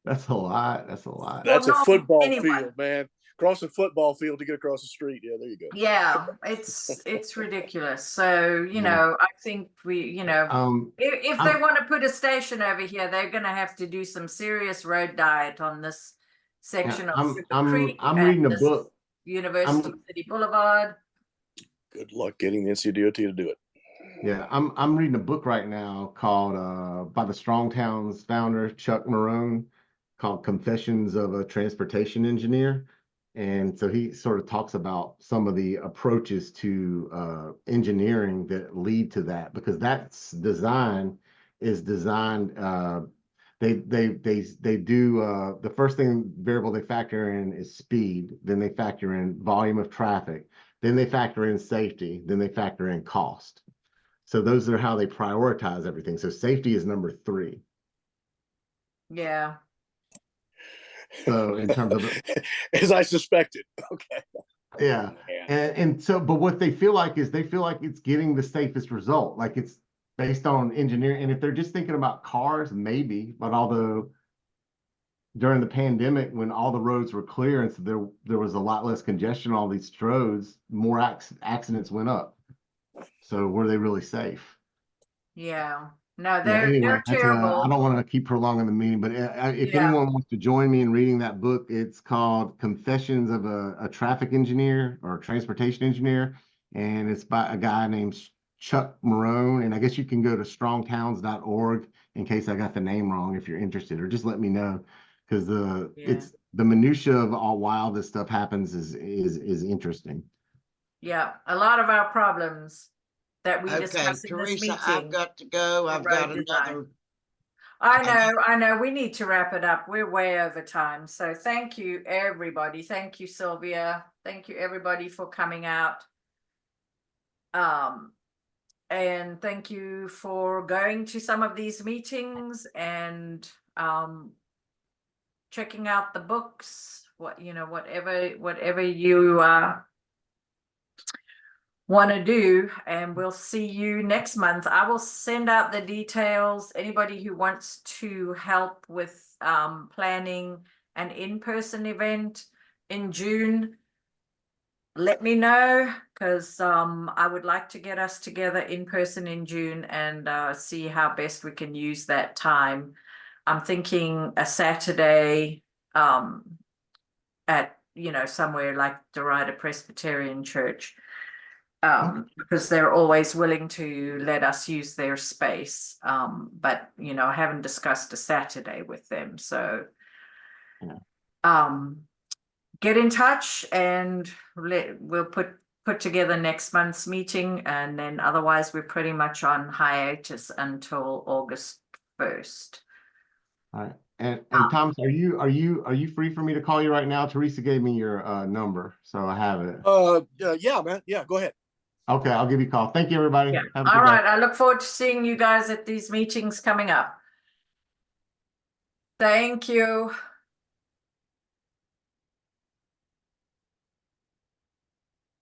That's a lot. That's a lot. That's a football field, man. Cross a football field to get across the street. Yeah, there you go. Yeah, it's ridiculous. So I think we if they want to put a station over here, they're going to have to do some serious road diet on this section of Sugar Creek. I'm reading a book. University City Boulevard. Good luck getting the NCDOT to do it. Yeah, I'm reading a book right now called by the Strong Towns founder, Chuck Maroon, called Confessions of a Transportation Engineer. And so he sort of talks about some of the approaches to engineering that lead to that, because that's design is designed they do the first thing variable they factor in is speed, then they factor in volume of traffic, then they factor in safety, then they factor in cost. So those are how they prioritize everything. So safety is number 3. Yeah. So in terms of as I suspected. Okay. yeah. And so, but what they feel like is they feel like it's getting the safest result. Like it's based on engineering. And if they're just thinking about cars, maybe, but although during the pandemic, when all the roads were clear and so there was a lot less congestion on all these roads, more accidents went up. So were they really safe? Yeah. No, Yeah, they're anyway, I terrible. don't want to keep prolonging the meeting, but if Yeah. anyone wants to join me in reading that book, it's called Confessions of a Traffic Engineer or Transportation Engineer, and it's by a guy named Chuck Maroon. And I guess you can go to strongtowns.org in case I got the name wrong if you're interested, or just let me know, because it's the minutia of all while this stuff happens is interesting. Yeah, a lot of our problems that we Okay, discuss in this Teresa, meeting. I've got to go. I've got road design. another. I know. We need to wrap it up. We're way over time. So thank you, everybody. Thank you, Sylvia. Thank you, everybody, for coming out. And thank you for going to some of these meetings and checking out the books. Whatever you want to do, and we'll see you next month. I will send out the details. Anybody who wants to help with planning an in-person event in June, let me know, because I would like to get us together in person in June and see how best we can use that time. I'm thinking a Saturday at somewhere like Derita Presbyterian Church. Because they're always willing to let us use their space. But I haven't discussed a Saturday with them. So get in touch and we'll put together next month's meeting, and then otherwise we're pretty much on hiatus until August 1st. All right. And Thomas, are you free for me to call you right now? Teresa gave me your number, so I have it. Yeah, man. Yeah, go ahead. Okay, I'll give you a call. Thank you, everybody. Yeah. Have a good All right. day. I look forward to seeing you guys at these meetings coming up. Thank you.